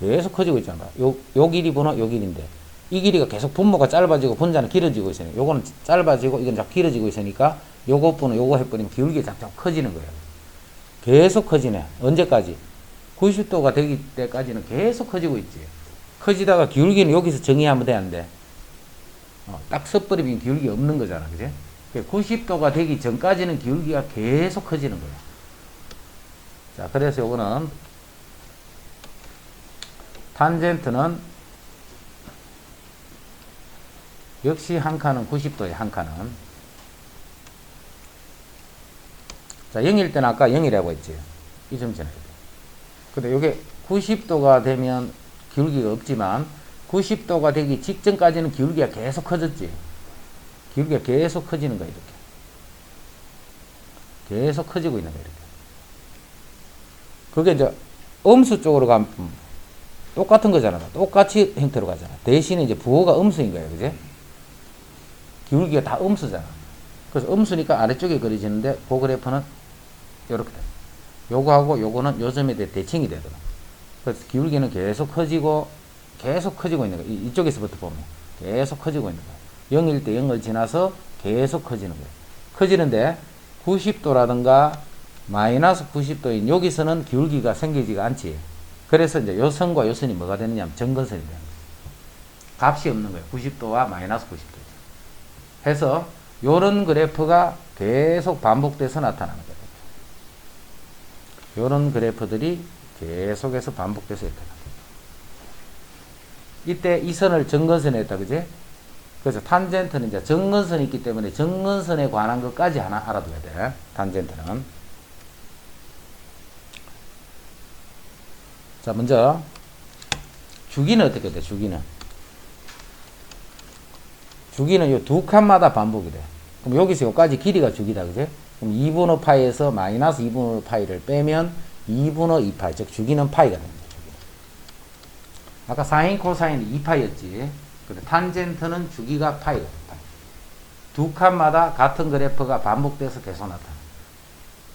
Speaker 1: 계속 커지고 있잖아. 요 길이 번호, 요 길인데. 이 길이가 계속 분모가 짧아지고 분자는 길어지고 있으니까 요거는 짧아지고 이건 자꾸 길어지고 있으니까 요거 번호 요거 해버리면 기울기가 자꾸 커지는 거예요. 계속 커지네. 언제까지? 90도가 되기 때까지는 계속 커지고 있지. 커지다가 기울기는 여기서 정의하면 돼, 안 돼? 딱 섣버리면 기울기 없는 거잖아, 그지? 90도가 되기 전까지는 기울기가 계속 커지는 거예요. 자, 그래서 요거는 탄젠트는 역시 한 칸은 90도에 한 칸은. 자, 0일 때는 아까 0이라고 했지. 이 점 지나야 돼. 근데 이게 90도가 되면 기울기가 없지만 90도가 되기 직전까지는 기울기가 계속 커졌지. 기울기가 계속 커지는 거야, 이렇게. 계속 커지고 있는 거야, 이렇게. 그게 이제 음수 쪽으로 가면 똑같은 거잖아. 똑같이 형태로 가잖아. 대신에 이제 부호가 음수인 거예요, 그지? 기울기가 다 음수잖아. 그래서 음수니까 아래쪽에 그려지는데 그 그래프는 이렇게 돼. 요거하고 요거는 요 점에 대해 대칭이 되더라. 그래서 기울기는 계속 커지고 있는 거야. 이쪽에서부터 보면 계속 커지고 있는 거야. 0일 때 0을 지나서 계속 커지는 거야. 커지는데 90도라든가 마이너스 90도인 여기서는 기울기가 생기지가 않지. 그래서 이제 요 선과 요 선이 뭐가 되느냐 하면 점근선이 되는 거야. 값이 없는 거야. 90도와 마이너스 90도. 해서 요런 그래프가 계속 반복돼서 나타나는 거예요. 요런 그래프들이 계속해서 반복돼서 나타납니다. 이때 이 선을 정근선에 했다, 그지? 그래서 탄젠트는 이제 정근선이 있기 때문에 정근선에 관한 것까지 하나 알아둬야 돼. 탄젠트는. 자, 먼저 주기는 어떻게 돼? 주기는 요 두 칸마다 반복이 돼. 그럼 여기서 여기까지 길이가 주기다, 그지? 그럼 2분의 파이에서 마이너스 2분의 파이를 빼면 2분의 2파이, 즉 주기는 파이가 됩니다. 주기는. 아까 사인 코사인이 2파이였지. 근데 탄젠트는 주기가 파이가 돼. 파이. 두 칸마다 같은 그래프가 반복돼서 계속 나타나.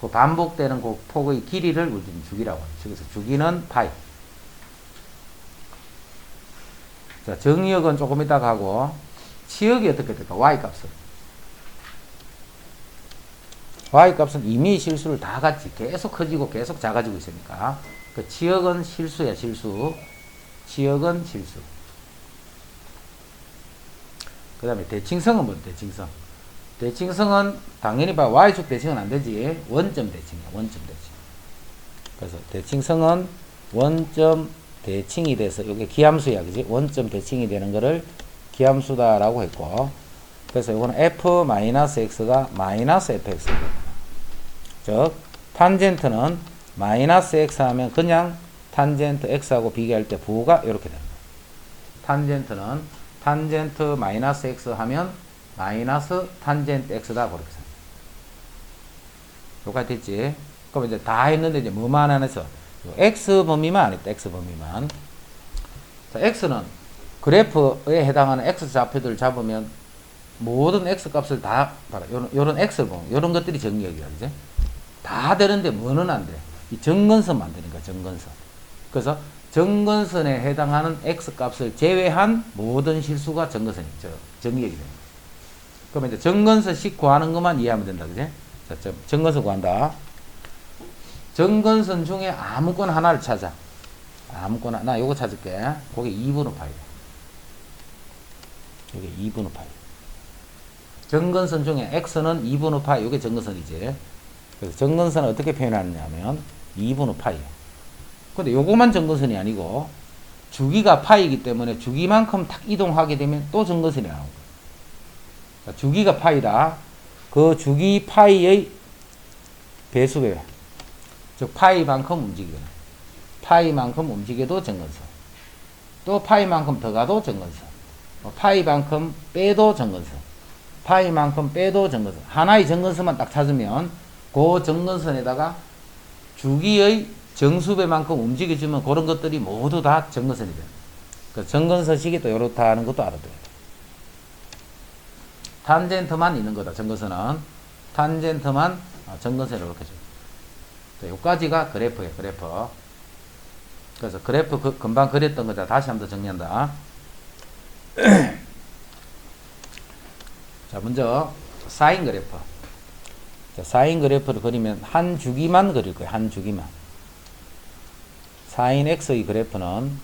Speaker 1: 그 반복되는 그 폭의 길이를 우리는 주기라고 하죠. 그래서 주기는 파이. 자, 정의역은 조금 이따 가고, 치역이 어떻게 될까? y값은. y값은 이미 실수를 다 같이 계속 커지고 계속 작아지고 있으니까. 그 치역은 실수야, 실수. 치역은 실수. 그 다음에 대칭성은 뭐야, 대칭성? 대칭성은 당연히 봐, y축 대칭은 안 되지. 원점 대칭이야, 원점 대칭. 그래서 대칭성은 원점 대칭이 돼서, 이게 기함수야, 그지? 원점 대칭이 되는 거를 기함수다라고 했고, 그래서 이거는 f-x가 마이너스 fx. 즉, 탄젠트는 마이너스 x 하면 그냥 탄젠트 x하고 비교할 때 부호가 이렇게 됩니다. 탄젠트는 탄젠트 마이너스 x 하면 마이너스 탄젠트 x다, 그렇게 생각합니다. 여기까지 됐지? 그럼 이제 다 했는데 이제 뭐만 안 해서 x 범위만 안 했다, x 범위만. 자, x는 그래프에 해당하는 x 좌표들을 잡으면 모든 x 값을 다 봐라. 요런 x를 보면 요런 것들이 정의역이야, 그지? 다 되는데 뭐는 안 돼? 이 정근선만 되니까, 정근선. 그래서 정근선에 해당하는 x 값을 제외한 모든 실수가 정근선이, 정의역이 됩니다. 그러면 이제 정근선식 구하는 것만 이해하면 된다, 그지? 자, 정근선 구한다. 정근선 중에 아무거나 하나를 찾아. 아무거나, 나 요거 찾을게. 그게 2분의 파이. 이게 2분의 파이. 정근선 중에 x는 2분의 파이, 이게 정근선이지. 그래서 정근선을 어떻게 표현하느냐면 2분의 파이. 근데 요거만 정근선이 아니고 주기가 파이이기 때문에 주기만큼 탁 이동하게 되면 또 정근선이 나오고. 그러니까 주기가 파이다. 그 주기 파이의 배수배. 즉 파이만큼 움직이거나 파이만큼 움직여도 정근선. 또 파이만큼 더 가도 정근선. 파이만큼 빼도 정근선. 파이만큼 빼도 정근선. 하나의 정근선만 딱 찾으면 그 정근선에다가 주기의 정수배만큼 움직여주면 그런 것들이 모두 다 정근선이 돼요. 그 정근선식이 또 이렇다는 것도 알아둬야 돼요. 탄젠트만 있는 거다, 정근선은. 탄젠트만 정근선을 이렇게 줘요. 여기까지가 그래프예요, 그래프. 그래서 그래프 금방 그렸던 거다. 다시 한번 더 정리한다. 자, 먼저 사인 그래프. 자, 사인 그래프를 그리면 한 주기만 그릴 거예요, 한 주기만. 사인 x의 그래프는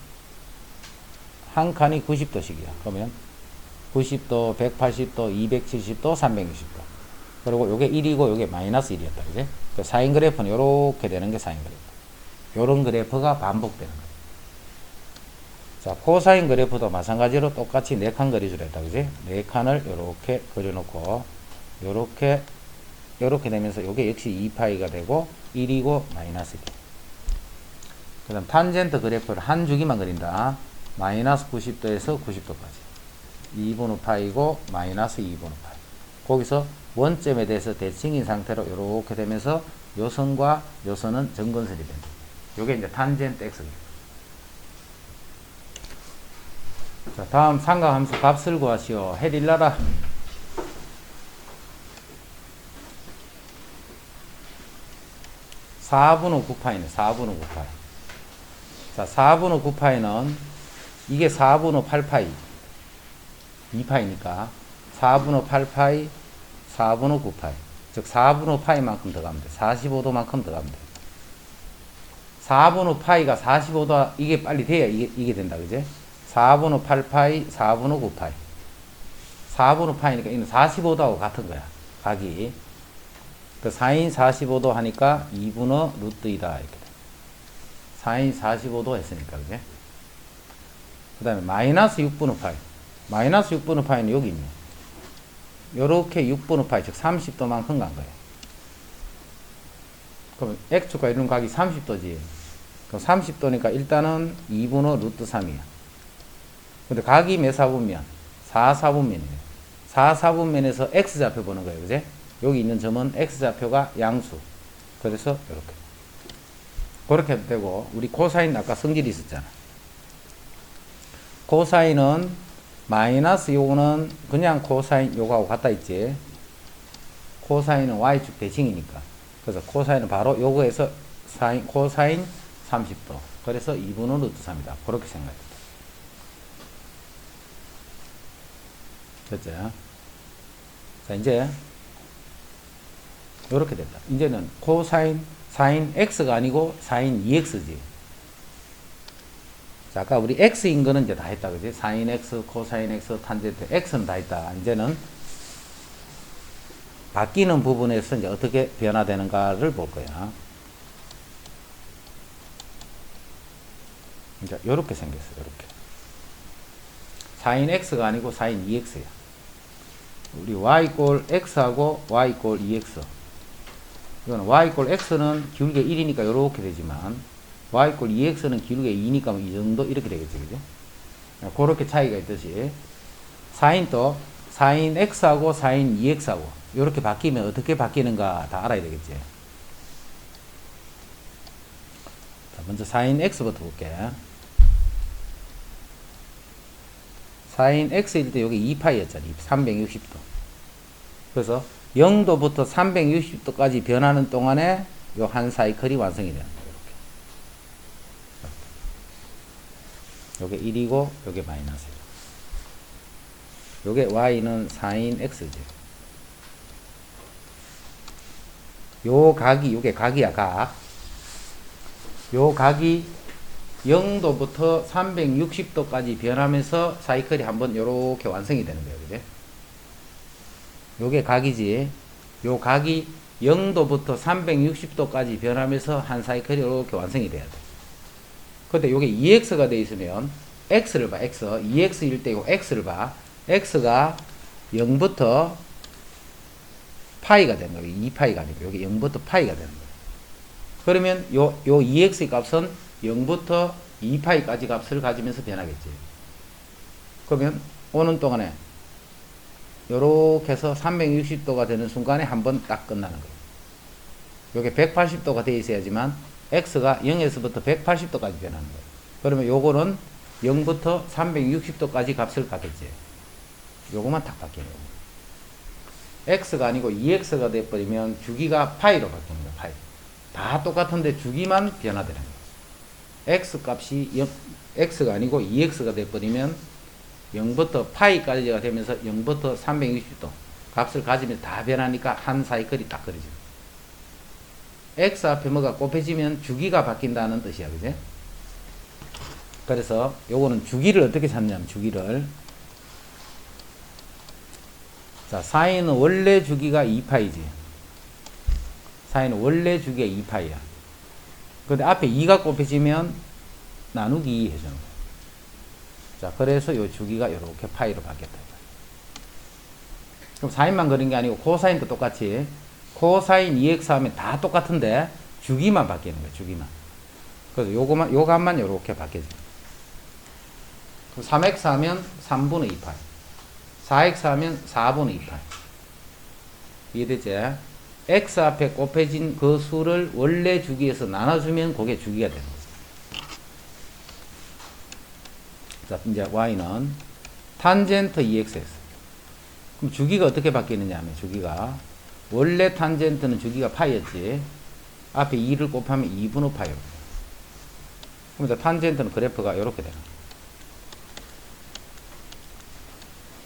Speaker 1: 한 칸이 90도씩이야. 그러면 90도, 180도, 270도, 360도. 그리고 요게 1이고 요게 마이너스 1이었다, 그지? 그 사인 그래프는 요렇게 되는 게 사인 그래프. 요런 그래프가 반복되는 거예요. 자, 코사인 그래프도 마찬가지로 똑같이 4칸 그려주라 했다, 그지? 4칸을 요렇게 그려놓고, 요렇게 되면서 요게 역시 2파이가 되고, 1이고 마이너스 1. 그 다음 탄젠트 그래프를 한 주기만 그린다. 마이너스 90도에서 90도까지. 2분의 파이고, 마이너스 2분의 파이. 거기서 원점에 대해서 대칭인 상태로 이렇게 되면서 요선과 요선은 정근선이 된다. 요게 이제 탄젠트 x. 자, 다음 삼각함수 값을 구하시오. 해릴라라. (4분의 9파이네) 4분의 9파이. 자, 4분의 9파이는 이게 4분의 8파이 2파이니까 4분의 8파이 4분의 9파이. 즉 4분의 파이만큼 더 가면 돼. 45도만큼 더 가면 돼. 4분의 파이가 45도, 이게 빨리 돼야 이게 된다, 그지? 4분의 8파이 4분의 9파이. 4분의 파이니까 이는 45도하고 같은 거야, 각이. 그 사인 45도 하니까 2분의 루트 2다, 이렇게 돼. 사인 45도 했으니까, 그지? 그 다음에 마이너스 6분의 파이. 마이너스 6분의 파이는 여기 있네. 요렇게 6분의 파이, 즉 30도만큼 간 거예요. 그럼 X축과 이런 각이 30도지. 그럼 30도니까 일단은 2분의 루트 3이야. 근데 각이 몇 사분면? 4사분면이에요. 4사분면에서 X좌표 보는 거예요, 그지? 여기 있는 점은 X좌표가 양수. 그래서 이렇게. 그렇게 해도 되고, 우리 코사인 아까 성질이 있었잖아. 코사인은 마이너스 요거는 그냥 코사인 요거하고 같다 있지. 코사인은 Y축 대칭이니까. 그래서 코사인은 바로 요거에서 코사인 30도. 그래서 2분의 루트 3이다. 그렇게 생각해. 됐죠? 자, 이제 요렇게 됐다. 이제는 코사인 사인 x가 아니고 사인 2x지. 자, 아까 우리 x인 거는 이제 다 했다. 그지? 사인 x, 코사인 x, 탄젠트 x는 다 했다. 이제는 바뀌는 부분에서 이제 어떻게 변화되는가를 볼 거야. 이제 요렇게 생겼어. 요렇게. 사인 x가 아니고 사인 2x야. 우리 y 꼴 x하고 y 꼴 2x. 이거는 y 꼴 x는 기울기 1이니까 요렇게 되지만 y 꼴 2x는 기울기 2니까 이 정도 이렇게 되겠지. 그죠? 그렇게 차이가 있듯이 사인 또 사인 x하고 사인 2x하고 요렇게 바뀌면 어떻게 바뀌는가 다 알아야 되겠지. 자, 먼저 사인 x부터 볼게. 사인 x일 때 여기 2파이였잖아. 360도. 그래서 0도부터 360도까지 변하는 동안에 요 한 사이클이 완성이 되는 거예요. 요게 1이고 요게 마이너스예요. 요게 y는 사인 x죠. 요 각이 요게 각이야. 각. 요 각이 0도부터 360도까지 변하면서 사이클이 한번 요렇게 완성이 되는 거예요. 그죠? 요게 각이지. 요 각이 0도부터 360도까지 변하면서 한 사이클이 이렇게 완성이 돼야 돼. 근데 요게 2x가 돼 있으면 x를 봐. x. 2x일 때 요 x를 봐. x가 0부터 파이가 되는 거예요. 2파이가 아니고 요게 0부터 파이가 되는 거예요. 그러면 요 2x의 값은 0부터 2파이까지 값을 가지면서 변하겠지. 그러면 오는 동안에 요렇게 해서 360도가 되는 순간에 한번 딱 끝나는 거예요. 요게 180도가 되어 있어야지만 x가 0에서부터 180도까지 변하는 거예요. 그러면 요거는 0부터 360도까지 값을 갖겠지. 요거만 딱 바뀌는 거예요. x가 아니고 2x가 돼버리면 주기가 파이로 바뀌는 거예요. 파이. 다 똑같은데 주기만 변화되는 거예요. x 값이 x가 아니고 2x가 돼버리면 0부터 파이까지가 되면서 0부터 360도 값을 가지면 다 변하니까 한 사이클이 딱 그려져. x 앞에 뭐가 곱해지면 주기가 바뀐다는 뜻이야. 그지? 그래서 요거는 주기를 어떻게 찾냐면 주기를 자, 사인은 원래 주기가 2파이지. 사인은 원래 주기가 2파이야. 근데 앞에 2가 곱해지면 나누기 2 해주는 거야. 자, 그래서 요 주기가 이렇게 파이로 바뀌었다. 그럼 사인만 그린 게 아니고 코사인도 똑같이 코사인 2x 하면 다 똑같은데 주기만 바뀌는 거예요. 주기만. 그래서 요거만 요 값만 이렇게 바뀌어져. 3x 하면 3분의 2파이. 4x 하면 4분의 2파이. 이해되지? x 앞에 곱해진 그 수를 원래 주기에서 나눠주면 그게 주기가 되는 거예요. 자, 이제 y는 탄젠트 2x에서. 그럼 주기가 어떻게 바뀌느냐 하면 주기가 원래 탄젠트는 주기가 파이였지. 앞에 2를 곱하면 2분의 파이로. 그럼 이제 탄젠트는 그래프가 이렇게 되는 거예요.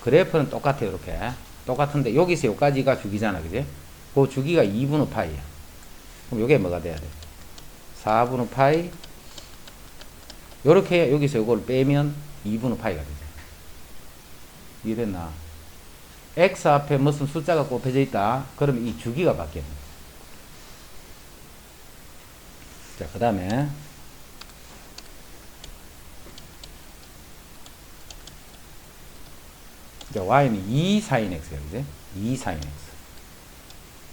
Speaker 1: 그래프는 똑같아요. 이렇게. 똑같은데 여기서 여기까지가 주기잖아. 그지? 그 주기가 2분의 파이야. 그럼 요게 뭐가 돼야 돼? 4분의 파이. 요렇게 여기서 요걸 빼면 2분의 파이가 되죠. 이해됐나? x 앞에 무슨 숫자가 곱해져 있다. 그러면 이 주기가 바뀌는 거예요. 자, 그 다음에 y는 2 sin x야. 그지? 2 sin x.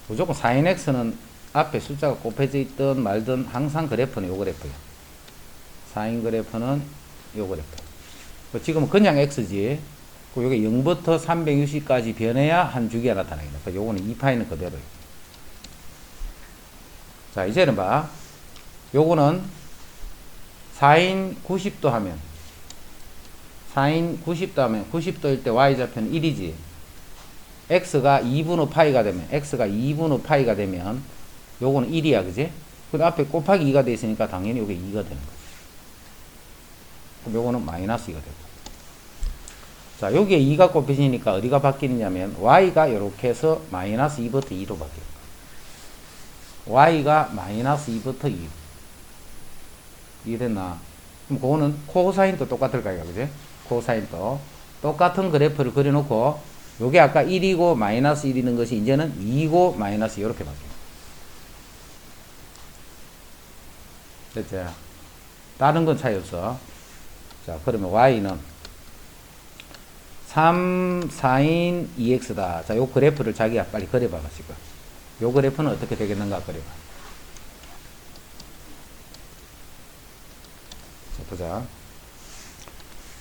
Speaker 1: 무조건 sin x는 앞에 숫자가 곱해져 있든 말든 항상 그래프는 요 그래프야. sin 그래프는 요 그래프. 지금은 그냥 x지. 요게 0부터 360까지 변해야 한 주기가 나타나겠다. 요거는 2파이는 그대로예요. 자, 이제는 봐. 요거는 sin 90도 하면 sin 90도 하면 90도일 때 y좌표는 1이지. x가 2분의 파이가 되면 x가 2분의 파이가 되면 요거는 1이야. 그지? 근데 앞에 곱하기 2가 돼 있으니까 당연히 요게 2가 되는 거지. 그럼 요거는 마이너스 2가 되고. 자, 여기에 2가 곱해지니까 어디가 바뀌느냐면 y가 이렇게 해서 마이너스 2부터 2로 바뀌어요. y가 마이너스 2부터 2. 이해됐나? 그럼 그거는 코사인도 똑같을 거야, 그지? 코사인도 똑같은 그래프를 그려놓고 요게 아까 1이고 마이너스 1 있는 것이 이제는 2고 마이너스 이렇게 바뀌어요. 됐죠? 다른 건 차이 없어. 자, 그러면 y는 3 sin 2x다. 자, 요 그래프를 자기가 빨리 그려봐, 지금. 요 그래프는 어떻게 되겠는가 그려봐. 자, 보자.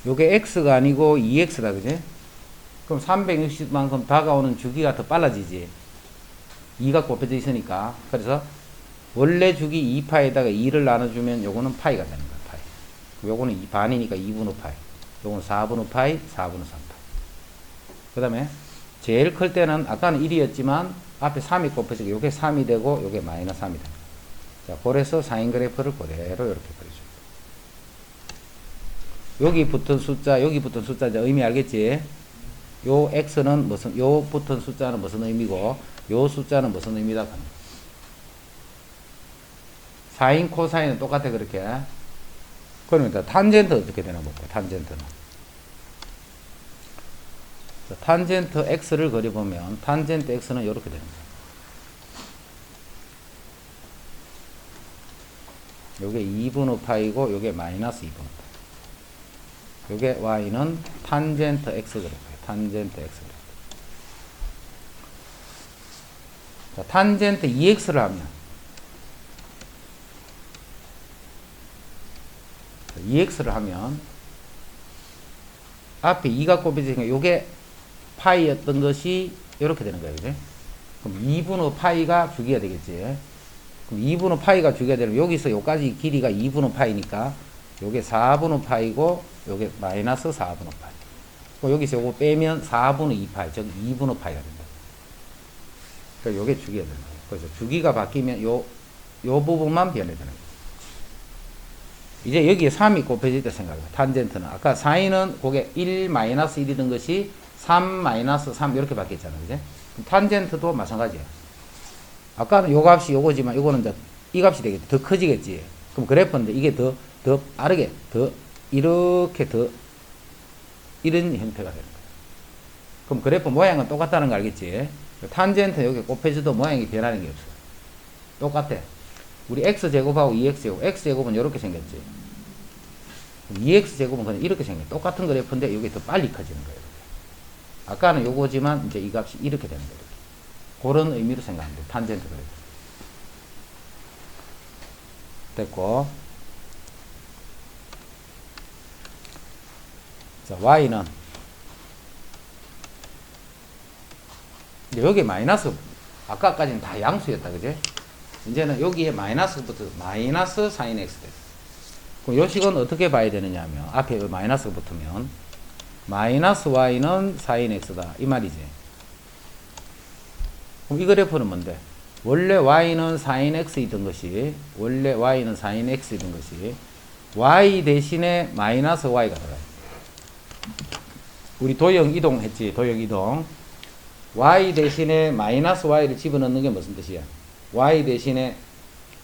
Speaker 1: 요게 x가 아니고 2x다, 그지? 그럼 360만큼 다가오는 주기가 더 빨라지지. 2가 곱해져 있으니까. 그래서 원래 주기 2파에다가 2를 나눠주면 요거는 파이가 되는 거야, 파이. 요거는 반이니까 2분 5파이. 요거는 4분 5파이, 4분 3파이. 그 다음에 제일 클 때는 아까는 1이었지만 앞에 3이 곱해지고 요게 3이 되고 요게 마이너스 3이 됩니다. 자, 그래서 사인 그래프를 그대로 이렇게 그려줍니다. 여기 붙은 숫자, 여기 붙은 숫자 이제 의미 알겠지? 요 x는 무슨, 요 붙은 숫자는 무슨 의미고 요 숫자는 무슨 의미다. 사인 코사인은 똑같아. 그렇게. 그러면 탄젠트 어떻게 되나 볼까? 탄젠트는 자, 탄젠트 x를 그려보면 탄젠트 x는 이렇게 되는 거예요. 요게 2분 5파이고 요게 마이너스 2분 5파이. 요게 y는 탄젠트 x 그래프예요. 탄젠트 x 그래프. 자, 탄젠트 2x를 하면 2x를 하면 앞에 2가 곱해지니까 요게 파이였던 것이 이렇게 되는 거예요. 그죠? 그럼 2분 5파이가 주기가 되겠지. 그럼 2분 5파이가 주기가 되면 여기서 요까지 길이가 2분 5파이니까 요게 4분 5파이고 요게 마이너스 4분 5파이. 여기서 요거 빼면 4분 2파이, 즉 2분 5파이가 된다. 그러니까 요게 주기가 되는 거예요. 그래서 주기가 바뀌면 요 부분만 변해야 되는 거예요. 이제 여기에 3이 곱해질 때 생각해요. 탄젠트는 아까 사인은 그게 1 마이너스 1이던 것이 3 마이너스 3 이렇게 바뀌었잖아요. 그죠? 탄젠트도 마찬가지예요. 아까는 요 값이 요거지만 요거는 이제 이 값이 되겠지. 더 커지겠지. 그럼 그래프인데 이게 더 빠르게 이렇게 이런 형태가 되는 거예요. 그럼 그래프 모양은 똑같다는 거 알겠지? 탄젠트 여기 곱해져도 모양이 변하는 게 없어요. 똑같아. 우리 x제곱하고 2x제곱, x제곱은 이렇게 생겼지. 2x제곱은 그냥 이렇게 생겨. 똑같은 그래프인데 이게 더 빨리 커지는 거예요. 아까는 요거지만 이제 이 값이 이렇게 되는 거예요. 그런 의미로 생각하면 돼요. 탄젠트 그래프. 됐고. 자, y는 여기 마이너스, 아까까지는 다 양수였다, 그지? 이제는 여기에 마이너스부터 마이너스 sin x 됐어. 그럼 요 식은 어떻게 봐야 되느냐 하면 앞에 마이너스가 붙으면 마이너스 y는 sin x다 이 말이지. 그럼 이 그래프는 뭔데? 원래 y는 sin x이던 것이 y 대신에 마이너스 y가 들어가요. 우리 도형 이동했지. 도형 이동. y 대신에 마이너스 y를 집어넣는 게 무슨 뜻이야? y 대신에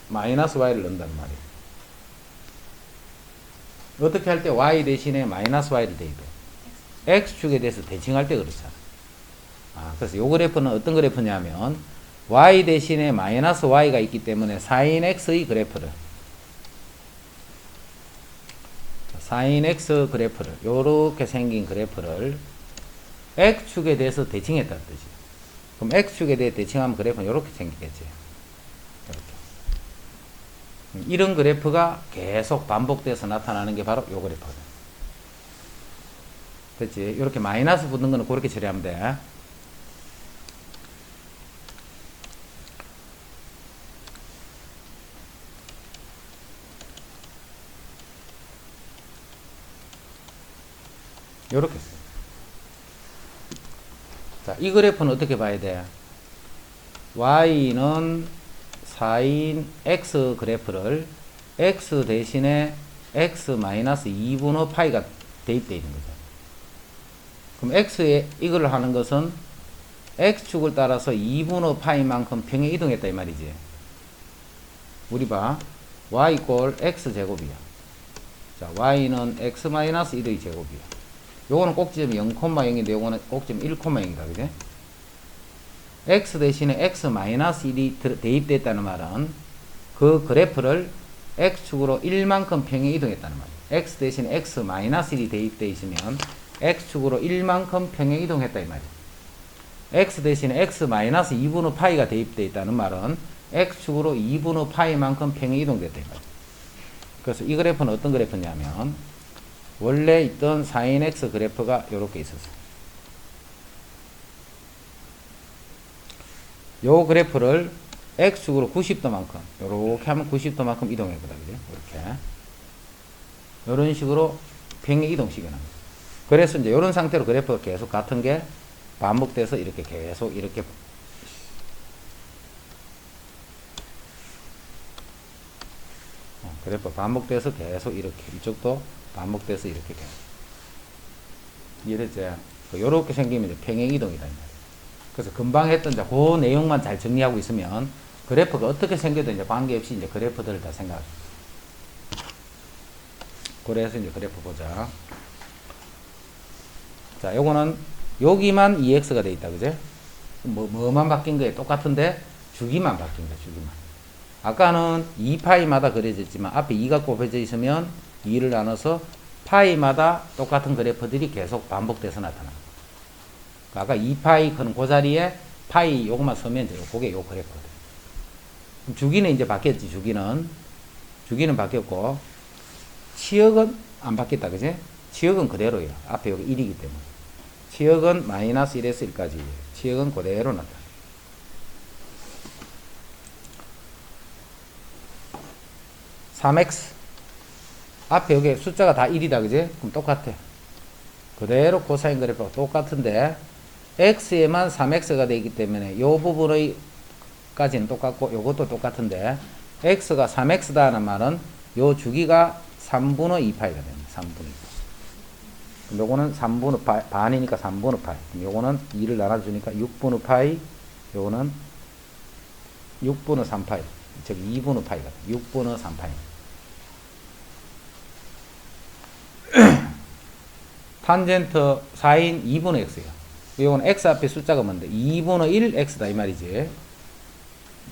Speaker 1: 마이너스 y를 넣는단 말이에요. 어떻게 할 때 y 대신에 마이너스 y를 대입해? x축에 대해서 대칭할 때 그렇잖아. 그래서 이 그래프는 어떤 그래프냐면 y 대신에 마이너스 y가 있기 때문에 sin x의 그래프를 sin x 그래프를 요렇게 생긴 그래프를 x축에 대해서 대칭했다는 뜻이에요. 그럼 x축에 대해 대칭하면 그래프는 요렇게 생기겠지. 이렇게. 이런 그래프가 계속 반복돼서 나타나는 게 바로 요 그래프거든. 됐지? 이렇게 마이너스 붙는 거는 그렇게 처리하면 돼. 요렇게 써요. 자, 이 그래프는 어떻게 봐야 돼? y는 sin x 그래프를 x 대신에 x 마이너스 2분의 파이가 대입되어 있는 거죠. 그럼 x에 이걸 하는 것은 x축을 따라서 2분의 파이만큼 평행 이동했다 이 말이지. 우리 봐. y 꼴 x제곱이야. 자, y는 x-1의 제곱이야. 요거는 꼭지점이 0,0인데 요거는 꼭지점 1,0이다. 그지? x 대신에 x-1이 대입됐다는 말은 그 그래프를 x축으로 1만큼 평행 이동했다는 말이야. x 대신에 x-1이 대입되어 있으면 x축으로 1만큼 평행 이동했다 이 말이야. x 대신에 x-2분의 파이가 대입되어 있다는 말은 x축으로 2분의 파이만큼 평행 이동됐다 이 말이야. 그래서 이 그래프는 어떤 그래프냐면 원래 있던 sin x 그래프가 이렇게 있었어. 요 그래프를 x축으로 90도만큼 이렇게 하면 90도만큼 이동해보다 그죠? 이렇게 이런 식으로 평행 이동시키는 거예요. 그래서 이제 이런 상태로 그래프가 계속 같은 게 반복돼서 이렇게 계속 이렇게 그래프 반복돼서 계속 이렇게 이쪽도 반복돼서 이렇게 계속 이해됐지? 요렇게 생기면 이제 평행 이동이다. 그래서 금방 했던 이제 그 내용만 잘 정리하고 있으면 그래프가 어떻게 생겨도 이제 관계없이 이제 그래프들을 다 생각할 수 있어. 그래서 이제 그래프 보자. 자, 요거는 여기만 EX가 돼 있다. 그제? 뭐만 바뀐 거에 똑같은데 주기만 바뀐 거야. 주기만. 아까는 2파이마다 그려졌지만 앞에 2가 곱해져 있으면 2를 나눠서 파이마다 똑같은 그래프들이 계속 반복돼서 나타나. 아까 2파이 그 자리에 파이 요것만 서면 돼요. 그게 요 그래프거든. 주기는 이제 바뀌었지. 주기는 바뀌었고 치역은 안 바뀌었다. 그지? 치역은 그대로예요. 앞에 여기 1이기 때문에. 치역은 마이너스 1에서 1까지. 치역은 그대로 나타나. (3x) 앞에 여기 숫자가 다 1이다. 그지? 그럼 똑같아. 그대로 코사인 그래프가 똑같은데 x에만 3x가 되기 때문에 이 부분의 까지는 똑같고 요것도 똑같은데 x가 3x다 하는 말은 요 주기가 3분의 2파이가 됩니다. 3분의 2파이. 그럼 요거는 3분의 반이니까 3분의 파이. 그럼 요거는 2를 나눠주니까 6분의 파이. 요거는 6분의 3파이. 즉 2분의 파이가 돼. 6분의 3파이. 탄젠트 사인 2분의 x예요. 이건 x 앞에 숫자가 뭔데? 2분의 1 x다 이 말이지.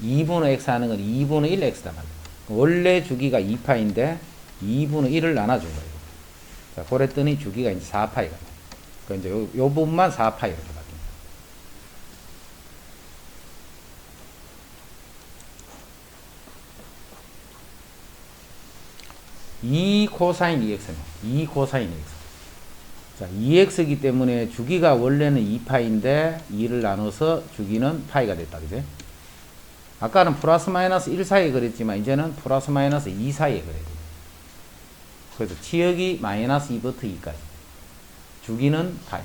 Speaker 1: 2분의 x 하는 건 2분의 1 x다 말이야. 원래 주기가 2파인데 2분의 1을 나눠준 거예요. 자, 그랬더니 주기가 이제 4파이가 돼. 그러니까 이제 요 부분만 4파 이렇게 바뀝니다. 이 코사인 2x는 2 코사인 2x. 자, 2x이기 때문에 주기가 원래는 2파인데 2를 나눠서 주기는 파이가 됐다. 그죠? 아까는 플러스 마이너스 1 사이에 그랬지만 이제는 플러스 마이너스 2 사이에 그래야 돼요. 그래서 치역이 마이너스 2부터 2까지. 주기는 파이.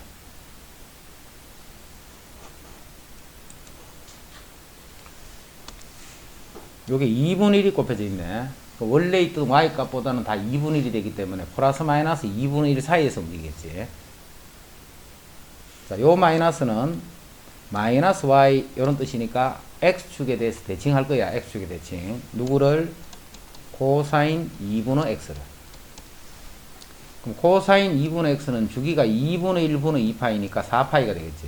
Speaker 1: 요게 2분의 1이 곱해져 있네. 원래 있던 y값보다는 다 2분의 1이 되기 때문에 플러스 마이너스 2분의 1 사이에서 움직이겠지. 자, 요 마이너스는 마이너스 y 이런 뜻이니까 x축에 대해서 대칭할 거야. x축에 대칭. 누구를? 코사인 2분의 x를. 그럼 코사인 2분의 x는 주기가 2분의 1분의 2파이니까 4파이가 되겠지.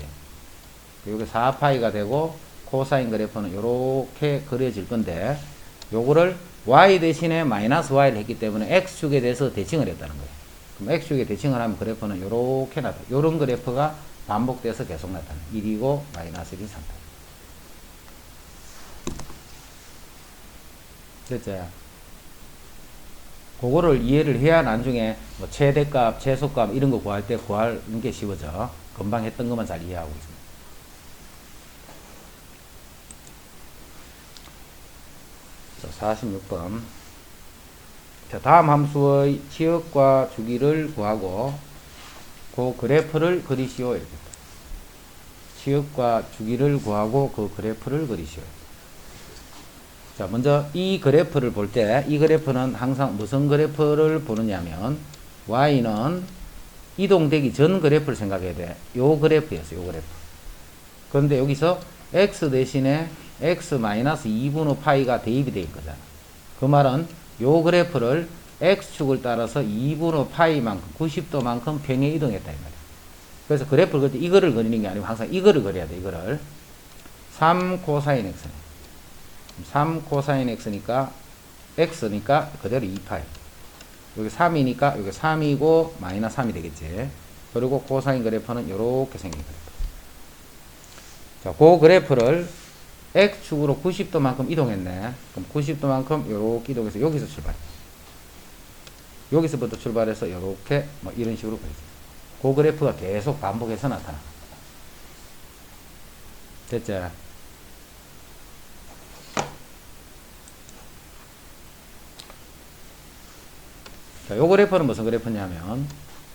Speaker 1: 요게 4파이가 되고 코사인 그래프는 요렇게 그려질 건데 요거를 y 대신에 마이너스 y를 했기 때문에 x축에 대해서 대칭을 했다는 거예요. 그럼 x축에 대칭을 하면 그래프는 요렇게 나타나. 요런 그래프가 반복돼서 계속 나타나. 1이고 마이너스 1이 3파. 됐죠? 그거를 이해를 해야 나중에 뭐 최대값, 최소값 이런 거 구할 때 구하는 게 쉬워져. 금방 했던 것만 잘 이해하고 있습니다. 자, 46번. 자, 다음 함수의 치역과 주기를 구하고 그 그래프를 그리시오. 이렇게. 치역과 주기를 구하고 그 그래프를 그리시오. 자, 먼저 이 그래프를 볼 때 이 그래프는 항상 무슨 그래프를 보느냐면 y는 이동되기 전 그래프를 생각해야 돼. 요 그래프였어, 요 그래프. 그런데 여기서 x 대신에 x-2분의 파이가 대입이 돼 있거든. 그 말은 요 그래프를 x축을 따라서 2분의 파이만큼 90도만큼 평행 이동했다 이 말이야. 그래서 그래프를 그릴 때 이거를 그리는 게 아니고 항상 이거를 그려야 돼. 이거를 3 코사인 x네. 3 코사인 x니까 x니까 그대로 2파이. 여기 3이니까 여기 3이고 마이너스 3이 되겠지. 그리고 코사인 그래프는 이렇게 생긴 그래프. 자, 그 그래프를 x축으로 90도만큼 이동했네. 그럼 90도만큼 이렇게 이동해서 여기서 출발. 여기서부터 출발해서 이렇게 뭐 이런 식으로 그리죠. 그 그래프가 계속 반복해서 나타나. 됐죠? 자, 요 그래프는 무슨 그래프냐면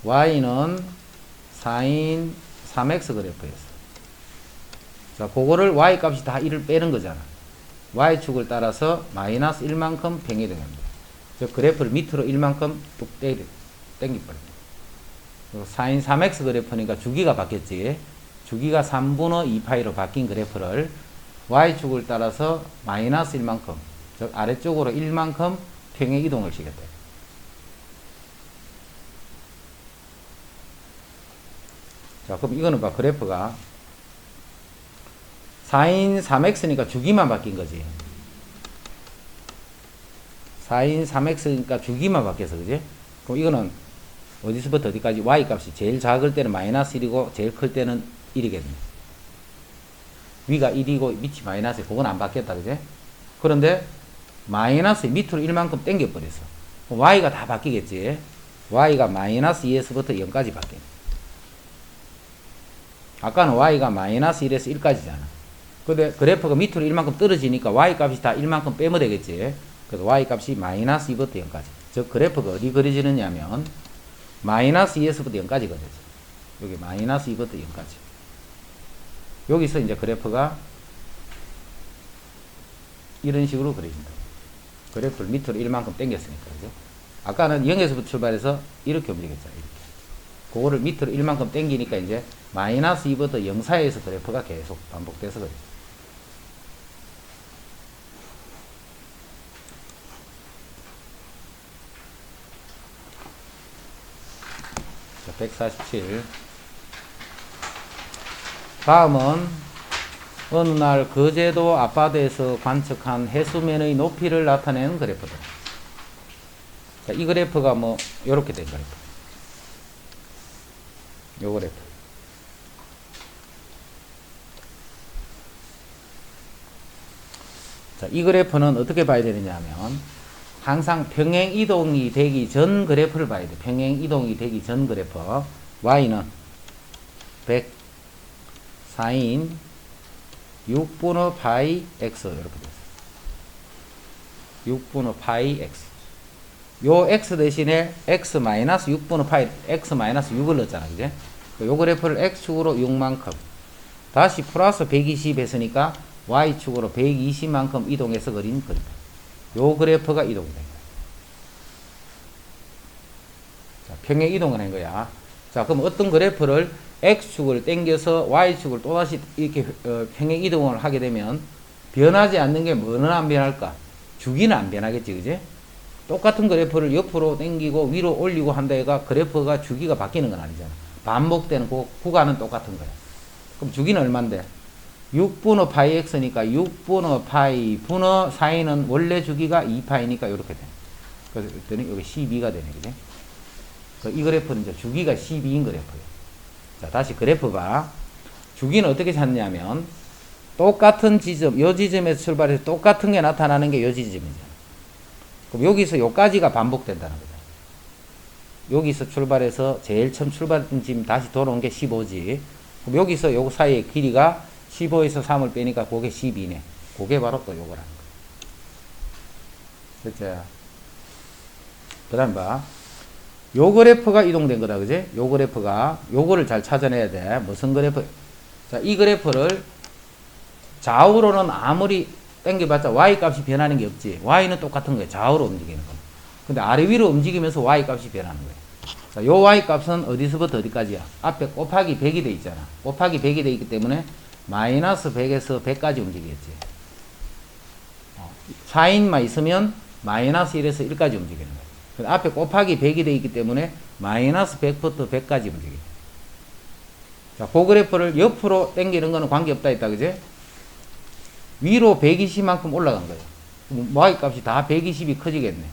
Speaker 1: y는 sin 3x 그래프였어. 자, 그거를 y 값이 다 1을 빼는 거잖아. y축을 따라서 마이너스 1만큼 평행이동합니다. 즉 그래프를 밑으로 1만큼 뚝 땡겨버립니다. sin 3x 그래프니까 주기가 바뀌었지. 주기가 3분의 2파이로 바뀐 그래프를 y축을 따라서 마이너스 1만큼, 즉 아래쪽으로 1만큼 평행 이동을 시켰다. 자, 그럼 이거는 봐. 그래프가 sin 3x니까 주기만 바뀐 거지. sin 3x니까 주기만 바뀌어서, 그지? 그럼 이거는 어디서부터 어디까지 y 값이 제일 작을 때는 마이너스 1이고 제일 클 때는 1이겠네. 위가 1이고 밑이 마이너스, 그건 안 바뀌었다, 그지? 그런데 마이너스 밑으로 1만큼 당겨버렸어. y가 다 바뀌겠지. y가 마이너스 2에서부터 0까지 바뀌네. 아까는 y가 마이너스 1에서 1까지잖아. 근데 그래프가 밑으로 1만큼 떨어지니까 y 값이 다 1만큼 빼면 되겠지. 그래서 y 값이 마이너스 2부터 0까지. 즉 그래프가 어디 그려지느냐면 마이너스 2에서부터 0까지 그려져. 여기 마이너스 2부터 0까지. 여기서 이제 그래프가 이런 식으로 그려진다. 그래프를 밑으로 1만큼 당겼으니까. 그죠? 아까는 0에서부터 출발해서 이렇게 움직였잖아. 이렇게. 그거를 밑으로 1만큼 당기니까 이제 마이너스 2부터 0 사이에서 그래프가 계속 반복돼서 그래. 자, 147. 다음은 어느 날 거제도 아파트에서 관측한 해수면의 높이를 나타내는 그래프다. 자, 이 그래프가 뭐 요렇게 된 그래프. 요 그래프. 자, 이 그래프는 어떻게 봐야 되느냐 하면 항상 평행 이동이 되기 전 그래프를 봐야 돼. 평행 이동이 되기 전 그래프. y는 100 sin 6분의 파이 x 이렇게 됐어. 6분의 파이 x. 요 x 대신에 x 마이너스 6분의 파이 x 마이너스 6을 넣었잖아. 그제? 요 그래프를 x축으로 6만큼 다시 플러스 120 했으니까 y축으로 120만큼 이동해서 그린 그래프. 요 그래프가 이동이 된 거야. 자, 평행 이동을 한 거야. 자, 그럼 어떤 그래프를 x축을 당겨서 y축을 또다시 이렇게 평행 이동을 하게 되면 변하지 않는 게 뭐는 안 변할까? 주기는 안 변하겠지, 그지? 똑같은 그래프를 옆으로 당기고 위로 올리고 한다 해가 그래프가 주기가 바뀌는 건 아니잖아. 반복되는 그 구간은 똑같은 거야. 그럼 주기는 얼만데? 6분의 파이 x니까 6분의 파이 분의 사인은 원래 주기가 2파이니까 이렇게 돼. 그래서 그랬더니 여기 12가 되네, 그지? 이 그래프는 이제 주기가 12인 그래프예요. 자, 다시 그래프 봐. 주기는 어떻게 찾냐면 똑같은 지점, 요 지점에서 출발해서 똑같은 게 나타나는 게 요 지점이잖아. 그럼 여기서 요까지가 반복된다는 거죠. 여기서 출발해서 제일 처음 출발했던 지점 다시 돌아온 게 15지. 그럼 여기서 요 사이의 길이가 15에서 3을 빼니까 그게 12네. 그게 바로 또 요거라는 거야. 됐죠? 그 다음 봐. 요 그래프가 이동된 거다, 그지? 요 그래프가, 요거를 잘 찾아내야 돼. 무슨 그래프? 자, 이 그래프를 좌우로는 아무리 당겨봤자 y 값이 변하는 게 없지. y는 똑같은 거야. 좌우로 움직이는 거. 근데 아래 위로 움직이면서 y 값이 변하는 거야. 자, 요 y 값은 어디서부터 어디까지야? 앞에 곱하기 100이 돼 있잖아. 곱하기 100이 돼 있기 때문에 마이너스 100에서 100까지 움직이겠지. 4인만 있으면 마이너스 1에서 1까지 움직이는 거야. 앞에 곱하기 100이 돼 있기 때문에 마이너스 100부터 100까지 움직여. 자, 그 그래프를 옆으로 당기는 거는 관계없다 했다, 그지? 위로 120만큼 올라간 거예요. y 값이 다 120이 커지겠네.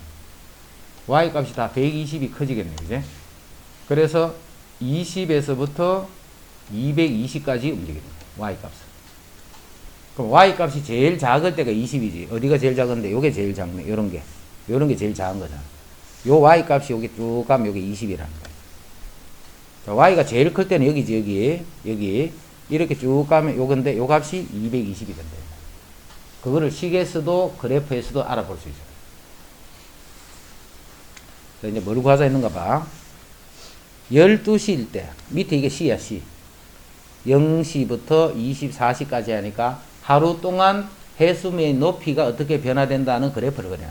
Speaker 1: y 값이 다 120이 커지겠네, 그지? 그래서 20에서부터 220까지 움직이는 거예요, y 값은. 그럼 y 값이 제일 작을 때가 20이지. 어디가 제일 작은데? 요게 제일 작네. 요런 게 제일 작은 거잖아. 요 y 값이 여기 쭉 가면 요게 20이라는 거야. 자, y가 제일 클 때는 여기지, 여기. 이렇게 쭉 가면 요건데, 요 값이 220이 된다. 그거를 식에서도 그래프에서도 알아볼 수 있어요. 자, 이제 뭘 구하자 했는가 봐. 12시일 때, 밑에 이게 C야, C. 0시부터 24시까지 하니까 하루 동안 해수면의 높이가 어떻게 변화된다는 그래프를 그려.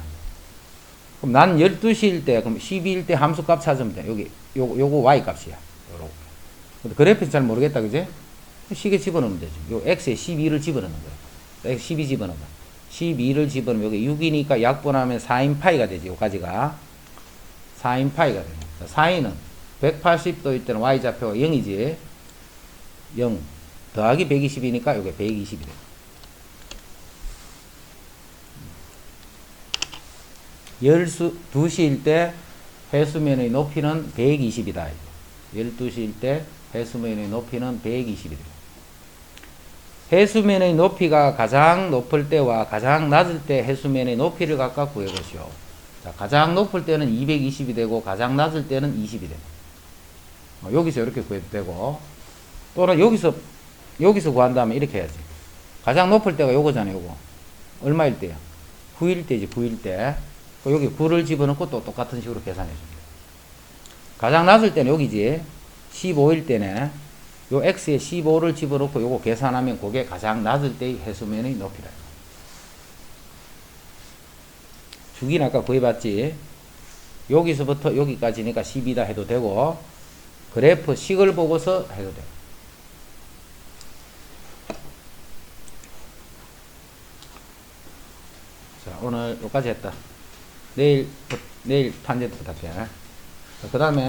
Speaker 1: 그럼 난 12시일 때, 그럼 12일 때 함수값 찾으면 돼. 여기, 요거 y 값이야. 요렇게. 근데 그래프는 잘 모르겠다, 그지? 식에 집어넣으면 되지. 요 x에 12를 집어넣는 거야. x 12 집어넣어봐. 12를 집어넣으면 여기 6이니까 약분하면 4인 파이가 되지. 요까지가. 4인 파이가 되네. 4인은 180도일 때는 y좌표가 0이지. 0 더하기 120이니까 요게 120이 돼. 12시일 때 해수면의 높이는 120이다. 12시일 때 해수면의 높이는 120이 돼. 해수면의 높이가 가장 높을 때와 가장 낮을 때 해수면의 높이를 각각 구해보시오. 자, 가장 높을 때는 220이 되고 가장 낮을 때는 20이 돼. 여기서 이렇게 구해도 되고, 또는 여기서 구한다면 이렇게 해야지. 가장 높을 때가 요거잖아요, 요거. 얼마일 때야? 9일 때지, 9일 때. 여기 9를 집어넣고 또 똑같은 식으로 계산해 줍니다. 가장 낮을 때는 여기지. 15일 때네. 요 x에 15를 집어넣고 요거 계산하면 그게 가장 낮을 때의 해수면의 높이다. 주기는 아까 구해봤지. 여기서부터 여기까지니까 10이다 해도 되고, 그래프 식을 보고서 해도 돼. 자, 오늘 여기까지 했다. 내일 판제도 부탁해. 그 다음에